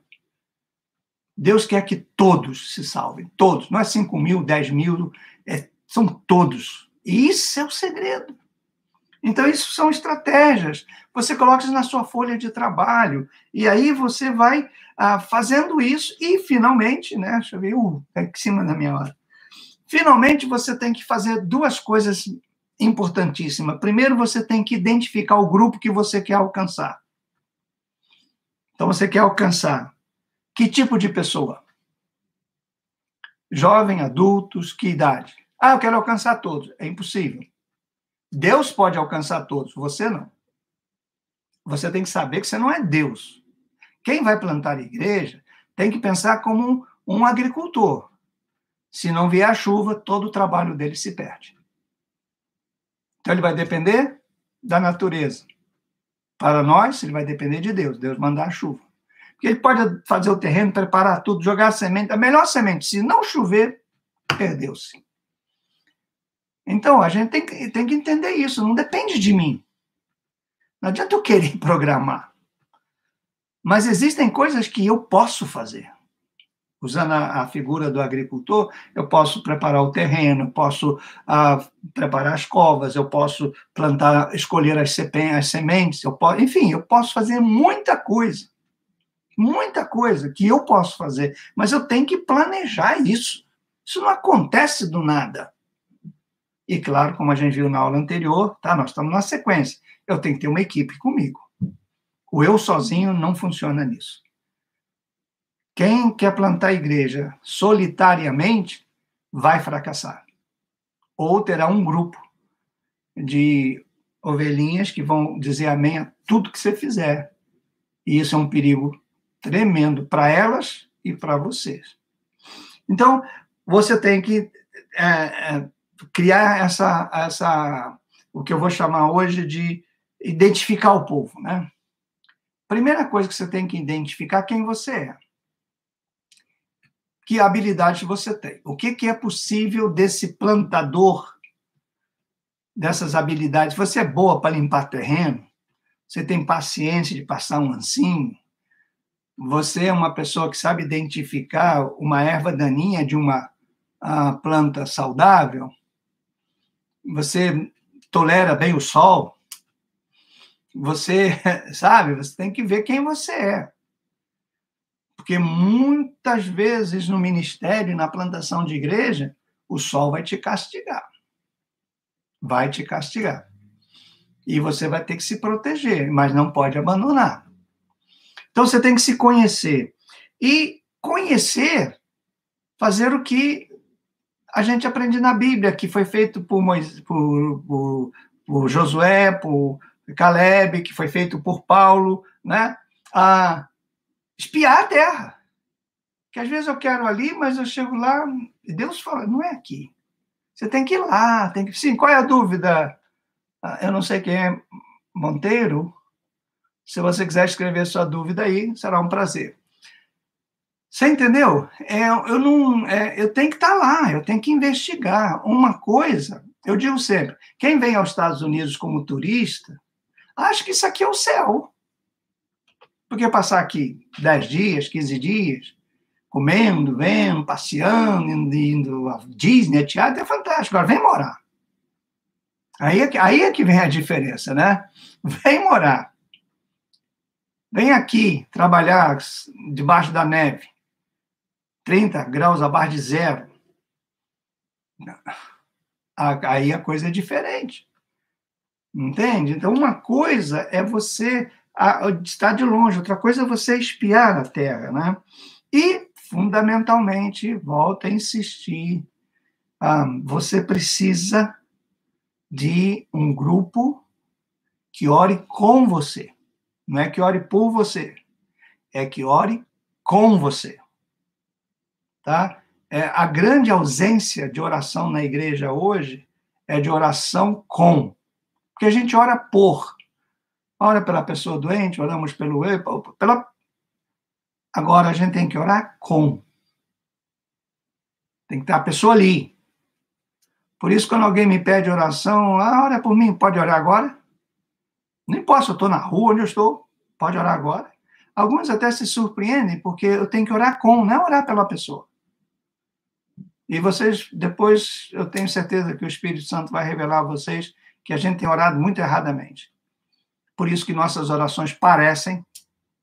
Deus quer que todos se salvem. Todos. Não é 5 mil, 10 mil. São todos. E isso é o segredo. Então, isso são estratégias. Você coloca isso na sua folha de trabalho. E aí você vai fazendo isso. E, finalmente, né? Deixa eu ver. Está em cima da minha hora. Finalmente, você tem que fazer 2 coisas importantíssimas. Primeiro, você tem que identificar o grupo que você quer alcançar. Então, você quer alcançar que tipo de pessoa? Jovem, adultos, que idade? Eu quero alcançar todos. É impossível. Deus pode alcançar todos, você não. Você tem que saber que você não é Deus. Quem vai plantar igreja tem que pensar como um agricultor. Se não vier a chuva, todo o trabalho dele se perde. Então, ele vai depender da natureza. Para nós, ele vai depender de Deus. Deus mandar a chuva. Porque ele pode fazer o terreno, preparar tudo, jogar a semente. A melhor semente, se não chover, perdeu-se. Então, a gente tem que entender isso. Não depende de mim. Não adianta eu querer programar. Mas existem coisas que eu posso fazer. Usando a figura do agricultor, eu posso preparar o terreno, eu posso preparar as covas, eu posso plantar, escolher as sementes, enfim, eu posso fazer muita coisa que eu posso fazer, mas eu tenho que planejar isso. Isso não acontece do nada. E claro, como a gente viu na aula anterior, nós estamos na sequência. Eu tenho que ter uma equipe comigo. O eu sozinho não funciona nisso. Quem quer plantar igreja solitariamente vai fracassar. ou terá um grupo de ovelhinhas que vão dizer amém a tudo que você fizer. E isso é um perigo tremendo para elas e para vocês. Então, você tem que criar o que eu vou chamar hoje de identificar o povo, né? Primeira coisa que você tem que identificar quem você é. Que habilidade você tem. O que é possível desse plantador, dessas habilidades? Você é boa para limpar terreno? Você tem paciência de passar um ancinho? Você é uma pessoa que sabe identificar uma erva daninha de uma planta saudável? Você tolera bem o sol? Você, sabe, você tem que ver quem você é. Porque muitas vezes no ministério, na plantação de igreja, o sol vai te castigar. Vai te castigar. E você vai ter que se proteger, mas não pode abandonar. Então você tem que se conhecer. E conhecer, fazer o que a gente aprende na Bíblia, que foi feito por Josué, por Caleb, que foi feito por Paulo, né? Espiar a terra. Que às vezes eu quero ali, mas eu chego lá e Deus fala, não é aqui. Você tem que ir lá, tem que... Sim, qual é a dúvida? Eu não sei quem é Monteiro. Se você quiser escrever sua dúvida aí, será um prazer. Você entendeu? Eu tenho que estar lá, eu tenho que investigar. Uma coisa, eu digo sempre, quem vem aos Estados Unidos como turista, acha que isso aqui é o céu. Porque passar aqui 10 dias, 15 dias, comendo, vendo, passeando, indo a Disney, a teatro, é fantástico. Agora, vem morar. Aí é que vem a diferença, né? Vem morar. Vem aqui trabalhar debaixo da neve. 30 graus abaixo de zero. Aí a coisa é diferente. Entende? Então, uma coisa é você estar de longe, outra coisa é você espiar a terra, né? E, fundamentalmente, volto a insistir, você precisa de um grupo que ore com você. Não é que ore por você, é que ore com você. Tá? A grande ausência de oração na igreja hoje é de oração com. Porque a gente ora por. Ora pela pessoa doente, oramos pela... Agora a gente tem que orar com. Tem que estar a pessoa ali. Por isso, quando alguém me pede oração, ora por mim, pode orar agora? Nem posso, eu estou na rua onde eu estou, pode orar agora. Alguns até se surpreendem, porque eu tenho que orar com, não é orar pela pessoa. E vocês, depois, eu tenho certeza que o Espírito Santo vai revelar a vocês que a gente tem orado muito erradamente. Por isso que nossas orações parecem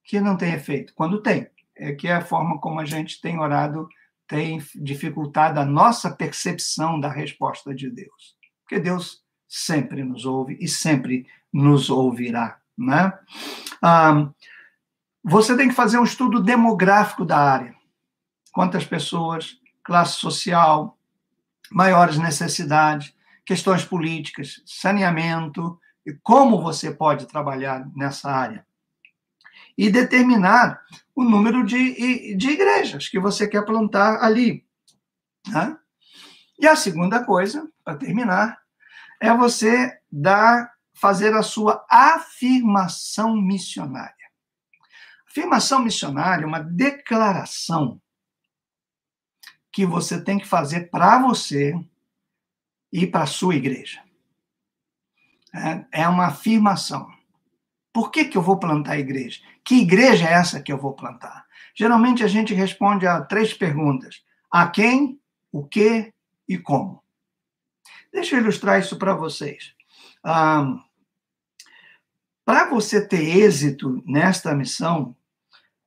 que não têm efeito. Quando tem, é que a forma como a gente tem orado tem dificultado a nossa percepção da resposta de Deus. Porque Deus sempre nos ouve e sempre nos ouvirá, né? Você tem que fazer um estudo demográfico da área. Quantas pessoas, classe social, maiores necessidades, questões políticas, saneamento, e como você pode trabalhar nessa área. E determinar o número de igrejas que você quer plantar ali. Né? E a segunda coisa, para terminar, é você fazer a sua afirmação missionária. Afirmação missionária é uma declaração que você tem que fazer para você e para a sua igreja. É uma afirmação. Por que eu vou plantar a igreja? Que igreja é essa que eu vou plantar? Geralmente a gente responde a 3 perguntas. A quem, o que e como. Deixa eu ilustrar isso para vocês. Para você ter êxito nesta missão,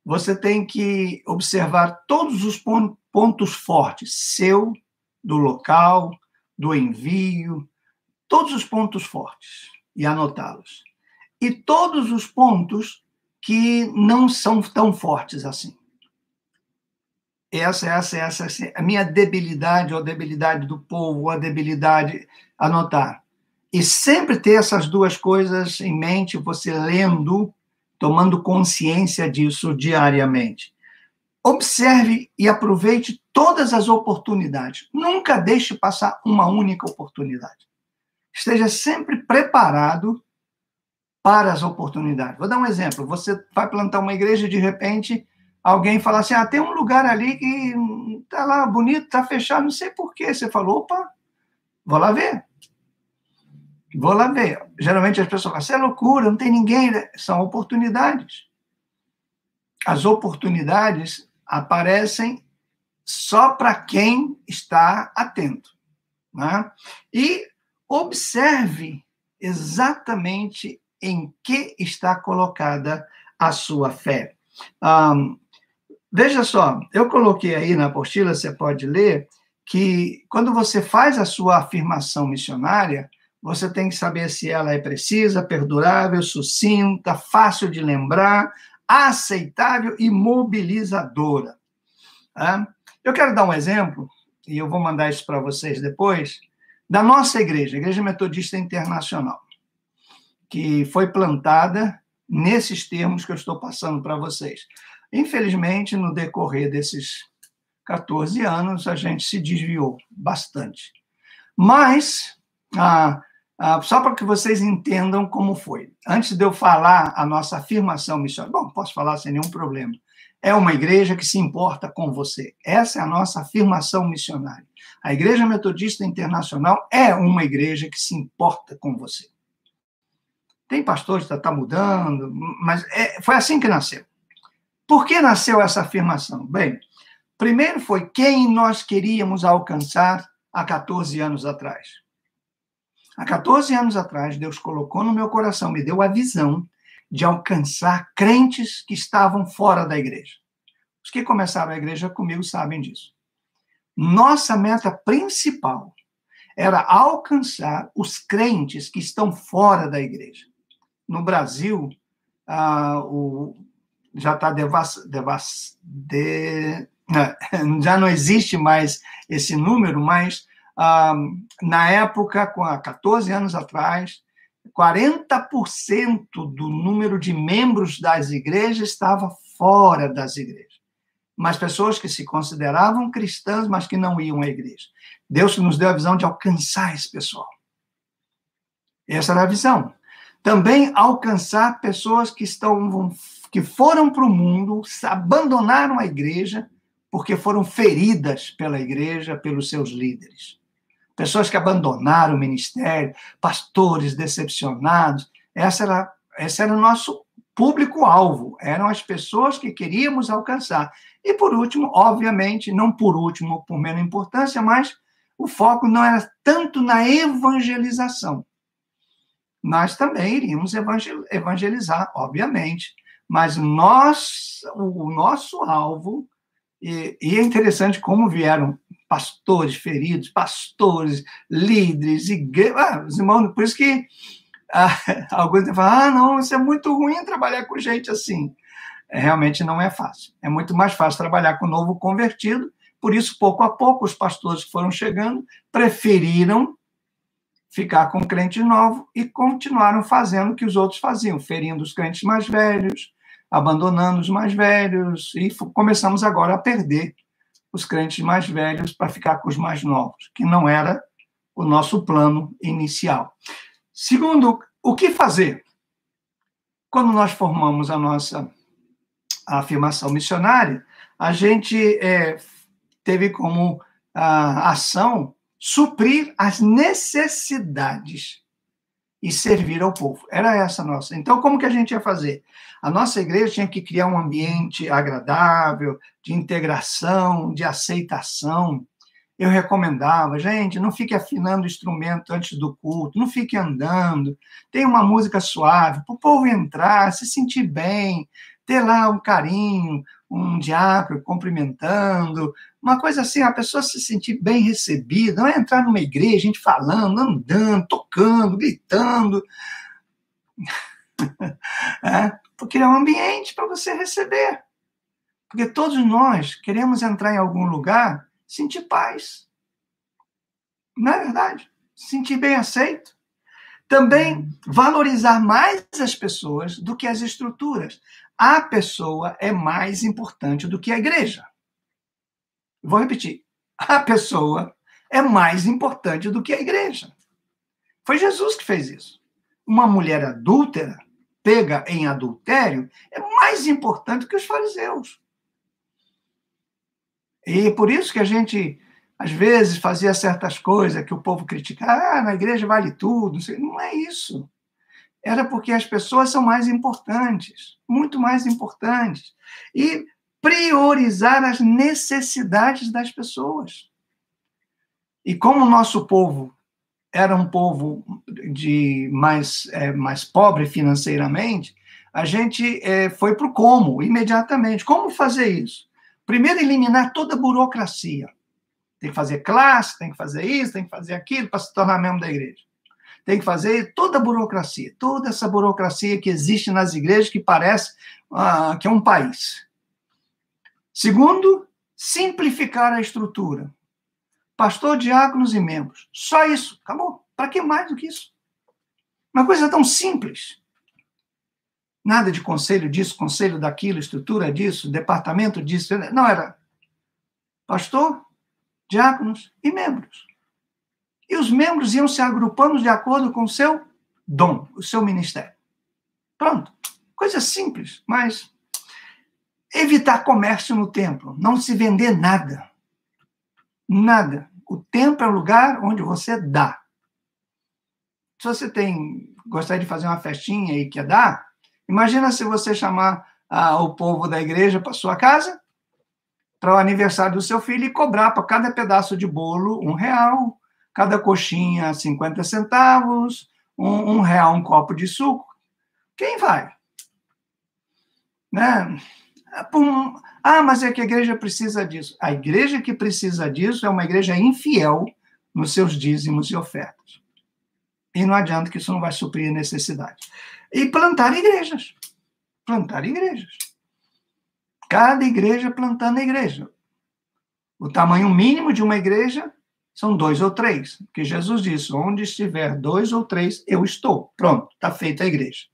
você tem que observar todos os pontos fortes, seu, do local, do envio, todos os pontos fortes, e anotá-los. E todos os pontos que não são tão fortes assim. essa, a minha debilidade, ou a debilidade do povo, ou a debilidade, anotar. E sempre ter essas duas coisas em mente, você lendo, tomando consciência disso diariamente. Observe e aproveite todas as oportunidades. Nunca deixe passar uma única oportunidade. Esteja sempre preparado para as oportunidades. Vou dar um exemplo. Você vai plantar uma igreja e, de repente, alguém fala assim, tem um lugar ali que está lá bonito, está fechado, não sei por quê. Você falou, opa, vou lá ver. Vou lá ver. Geralmente as pessoas falam, isso é loucura, não tem ninguém. São oportunidades. As oportunidades aparecem só para quem está atento. Né? E observe exatamente em que está colocada a sua fé. Veja só, eu coloquei aí na apostila, você pode ler, que quando você faz a sua afirmação missionária, você tem que saber se ela é precisa, perdurável, sucinta, fácil de lembrar, aceitável e mobilizadora. Tá? Eu quero dar um exemplo, e eu vou mandar isso para vocês depois, da nossa igreja, a Igreja Metodista Internacional, que foi plantada nesses termos que eu estou passando para vocês. Infelizmente, no decorrer desses 14 anos, a gente se desviou bastante. Mas, só para que vocês entendam como foi. Antes de eu falar a nossa afirmação missionária, bom, posso falar sem nenhum problema. É uma igreja que se importa com você. Essa é a nossa afirmação missionária. A Igreja Metodista Internacional é uma igreja que se importa com você. Tem pastores que está mudando, mas foi assim que nasceu. Por que nasceu essa afirmação? Bem, primeiro foi quem nós queríamos alcançar há 14 anos atrás. Há 14 anos atrás, Deus colocou no meu coração, me deu a visão de alcançar crentes que estavam fora da igreja. Os que começaram a igreja comigo sabem disso. Nossa meta principal era alcançar os crentes que estão fora da igreja. No Brasil, já está já não existe mais esse número, mas na época, há 14 anos atrás, 40% do número de membros das igrejas estava fora das igrejas. Mas pessoas que se consideravam cristãs, mas que não iam à igreja. Deus nos deu a visão de alcançar esse pessoal. Essa era a visão. Também alcançar pessoas que foram para o mundo, abandonaram a igreja, porque foram feridas pela igreja, pelos seus líderes. Pessoas que abandonaram o ministério, pastores decepcionados. Esse era o nosso público-alvo, eram as pessoas que queríamos alcançar. E, por último, obviamente, não por último, por menor importância, mas o foco não era tanto na evangelização. Nós também iríamos evangelizar, obviamente, mas o nosso alvo, e é interessante como vieram pastores feridos, pastores, líderes, os irmãos, por isso que alguns falam, não, isso é muito ruim trabalhar com gente assim. Realmente não é fácil. É muito mais fácil trabalhar com o novo convertido, por isso, pouco a pouco, os pastores que foram chegando preferiram ficar com o crente novo e continuaram fazendo o que os outros faziam, ferindo os crentes mais velhos, abandonando os mais velhos, e começamos agora a perder os crentes mais velhos para ficar com os mais novos, que não era o nosso plano inicial. Segundo, o que fazer? Quando nós formamos a nossa afirmação missionária, a gente teve como ação suprir as necessidades e servir ao povo. Era essa a nossa. Então, como que a gente ia fazer? A nossa igreja tinha que criar um ambiente agradável, de integração, de aceitação. Eu recomendava, gente, não fique afinando o instrumento antes do culto, não fique andando, tenha uma música suave, para o povo entrar, se sentir bem, ter lá um carinho, um diácono cumprimentando, uma coisa assim, a pessoa se sentir bem recebida, não é entrar numa igreja, gente falando, andando, tocando, gritando, porque é um ambiente para você receber. Porque todos nós queremos entrar em algum lugar, sentir paz. Não é verdade? Sentir bem aceito. Também valorizar mais as pessoas do que as estruturas. A pessoa é mais importante do que a igreja. Vou repetir. A pessoa é mais importante do que a igreja. Foi Jesus que fez isso. Uma mulher adúltera, pega em adultério, é mais importante que os fariseus. E por isso que a gente, às vezes, fazia certas coisas que o povo criticava. Na igreja vale tudo. Não é isso. Era porque as pessoas são mais importantes, muito mais importantes. E priorizar as necessidades das pessoas. E como o nosso povo era um povo mais pobre financeiramente, a gente foi para o como, imediatamente. Como fazer isso? Primeiro, eliminar toda a burocracia. Tem que fazer classe, tem que fazer isso, tem que fazer aquilo para se tornar membro da igreja. Tem que fazer toda a burocracia, toda essa burocracia que existe nas igrejas, que parece que é um país. Segundo, simplificar a estrutura. Pastor, diáconos e membros. Só isso, acabou. Para que mais do que isso? Uma coisa tão simples. Nada de conselho disso, conselho daquilo, estrutura disso, departamento disso. Não, era pastor, diáconos e membros. E os membros iam se agrupando de acordo com o seu dom, o seu ministério. Pronto. Coisa simples, mas evitar comércio no templo, não se vender nada. Nada. O templo é o lugar onde você dá. Se você gostaria de fazer uma festinha e quer dar, imagina se você chamar o povo da igreja para sua casa, para o aniversário do seu filho, e cobrar para cada pedaço de bolo R$1, cada coxinha 50 centavos, R$1 um copo de suco. Quem vai? Né? Mas é que a igreja precisa disso. A igreja que precisa disso é uma igreja infiel nos seus dízimos e ofertas. E não adianta que isso não vai suprir a necessidade. E plantar igrejas. Plantar igrejas. Cada igreja plantando a igreja. O tamanho mínimo de uma igreja são 2 ou 3. Porque Jesus disse, onde estiver 2 ou 3, eu estou. Pronto, está feita a igreja.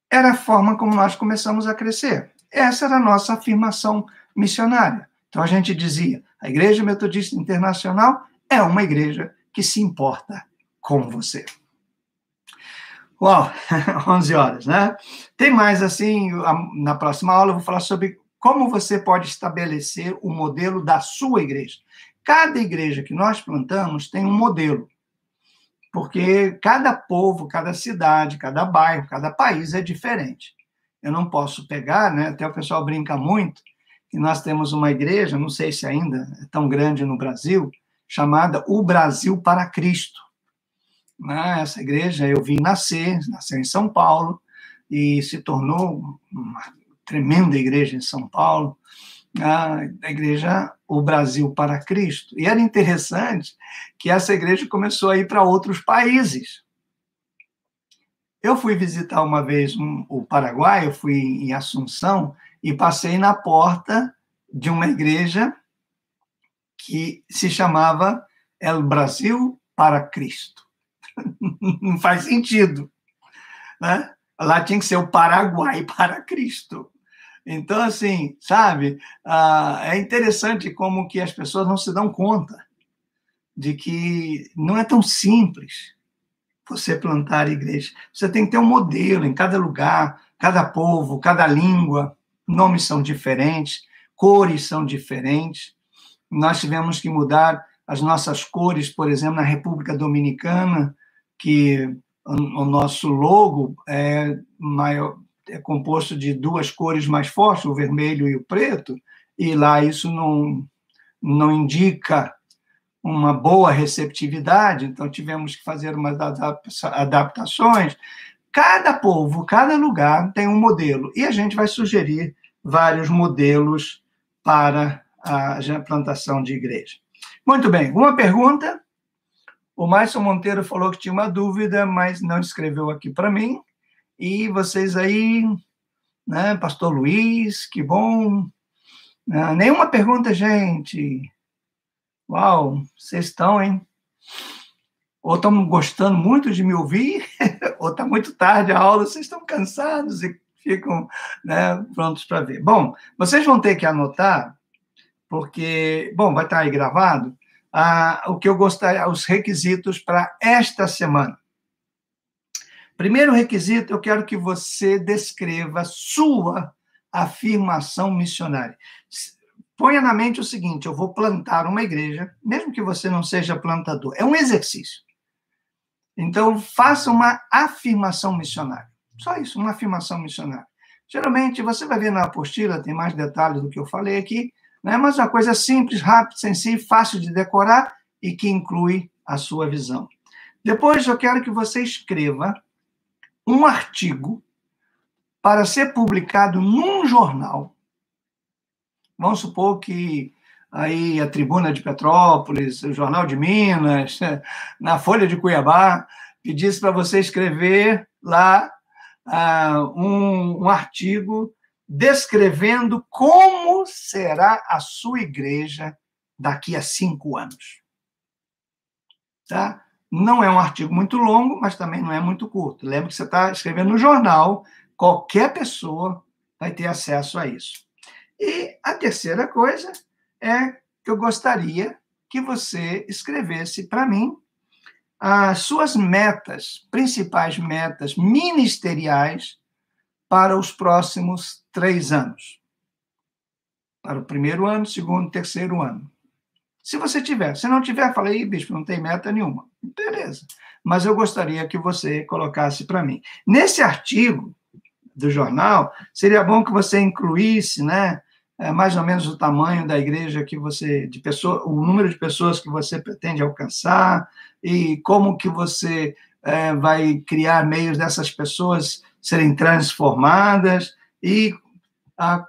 Era a forma como nós começamos a crescer. Essa era a nossa afirmação missionária. Então a gente dizia, a Igreja Metodista Internacional é uma igreja que se importa com você. Uau, 11 horas, né? Tem mais assim, na próxima aula eu vou falar sobre como você pode estabelecer o modelo da sua igreja. Cada igreja que nós plantamos tem um modelo, porque cada povo, cada cidade, cada bairro, cada país é diferente. Eu não posso pegar, né? Até o pessoal brinca muito, que nós temos uma igreja, não sei se ainda é tão grande no Brasil, chamada O Brasil para Cristo. Essa igreja eu vi nasceu em São Paulo, e se tornou uma tremenda igreja em São Paulo, a igreja O Brasil para Cristo. E era interessante que essa igreja começou a ir para outros países. Eu fui visitar uma vez o Paraguai, eu fui em Assunção, e passei na porta de uma igreja que se chamava El Brasil para Cristo. Não faz sentido, né? Lá tinha que ser o Paraguai para Cristo. Então, assim, sabe, é interessante como que as pessoas não se dão conta de que não é tão simples você plantar igreja. Você tem que ter um modelo em cada lugar, cada povo, cada língua, nomes são diferentes, cores são diferentes. Nós tivemos que mudar as nossas cores, por exemplo, na República Dominicana, que o nosso logo é composto de 2 cores mais fortes, o vermelho e o preto, e lá isso não indica uma boa receptividade, então tivemos que fazer umas adaptações. Cada povo, cada lugar tem um modelo, e a gente vai sugerir vários modelos para a plantação de igreja. Muito bem, uma pergunta? O Márcio Monteiro falou que tinha uma dúvida, mas não escreveu aqui para mim. E vocês aí né? Pastor Luiz, que bom. Nenhuma pergunta, gente. Uau, vocês estão, hein? Ou estão gostando muito de me ouvir, ou está muito tarde a aula, vocês estão cansados e ficam, né, prontos para ver. Bom, vocês vão ter que anotar, porque, bom, vai estar aí gravado, o que eu gostaria, os requisitos para esta semana. Primeiro requisito, eu quero que você descreva sua afirmação missionária. Ponha na mente o seguinte: eu vou plantar uma igreja, mesmo que você não seja plantador, é um exercício. Então, faça uma afirmação missionária. Só isso, uma afirmação missionária. Geralmente, você vai ver na apostila, tem mais detalhes do que eu falei aqui, né? Mas é uma coisa simples, rápida, sensível, fácil de decorar e que inclui a sua visão. Depois, eu quero que você escreva um artigo para ser publicado num jornal. Vamos supor que aí a Tribuna de Petrópolis, o Jornal de Minas, na Folha de Cuiabá, pedisse para você escrever lá um artigo descrevendo como será a sua igreja daqui a 5 anos. Tá? Não é um artigo muito longo, mas também não é muito curto. Lembra que você está escrevendo no jornal, qualquer pessoa vai ter acesso a isso. E a terceira coisa é que eu gostaria que você escrevesse para mim as suas metas, principais metas ministeriais para os próximos 3 anos. Para o primeiro ano, segundo, terceiro ano. Se você tiver. Se não tiver, fala aí, bispo, não tem meta nenhuma. Beleza. Mas eu gostaria que você colocasse para mim. Nesse artigo do jornal, seria bom que você incluísse, né, mais ou menos o tamanho da igreja que você, o número de pessoas que você pretende alcançar e como que você vai criar meios dessas pessoas serem transformadas e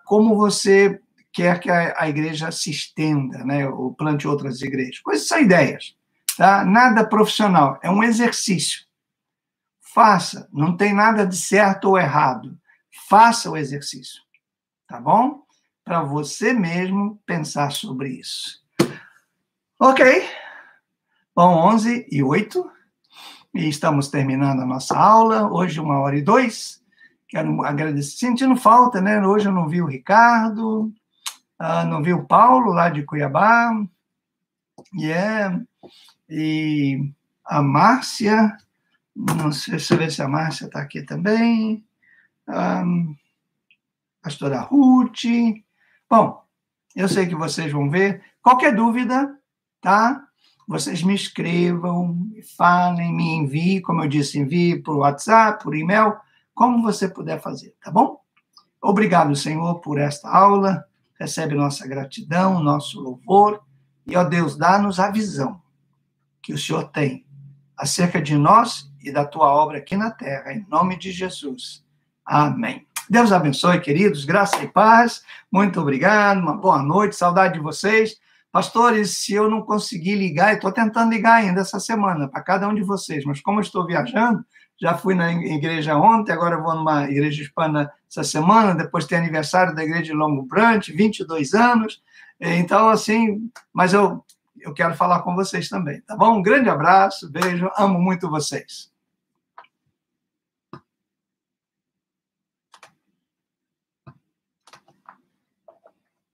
como você quer que a igreja se estenda, né, ou plante outras igrejas. Coisas são ideias, tá? Nada profissional, é um exercício. Faça, não tem nada de certo ou errado. Faça o exercício, tá bom? Para você mesmo pensar sobre isso. Ok. Bom, 11h08, e estamos terminando a nossa aula. Hoje, 1h02. Quero agradecer. Sentindo falta, né? Hoje eu não vi o Ricardo, não vi o Paulo, lá de Cuiabá. E a Márcia, não sei, deixa eu ver se a Márcia está aqui também. Pastora Ruth. Bom, eu sei que vocês vão ver. Qualquer dúvida, tá? Vocês me escrevam, me falem, me enviem, como eu disse, envie por WhatsApp, por e-mail, como você puder fazer, tá bom? Obrigado, Senhor, por esta aula. Recebe nossa gratidão, nosso louvor. E, ó Deus, dá-nos a visão que o Senhor tem acerca de nós e da tua obra aqui na terra, em nome de Jesus. Amém. Deus abençoe, queridos, graça e paz. Muito obrigado, uma boa noite, saudade de vocês. Pastores, se eu não conseguir ligar, eu estou tentando ligar ainda essa semana para cada um de vocês, mas como eu estou viajando, já fui na igreja ontem, agora eu vou numa igreja hispana essa semana, depois tem aniversário da igreja de Longo Branch, 22 anos, então, assim, mas eu quero falar com vocês também, tá bom? Um grande abraço, beijo, amo muito vocês.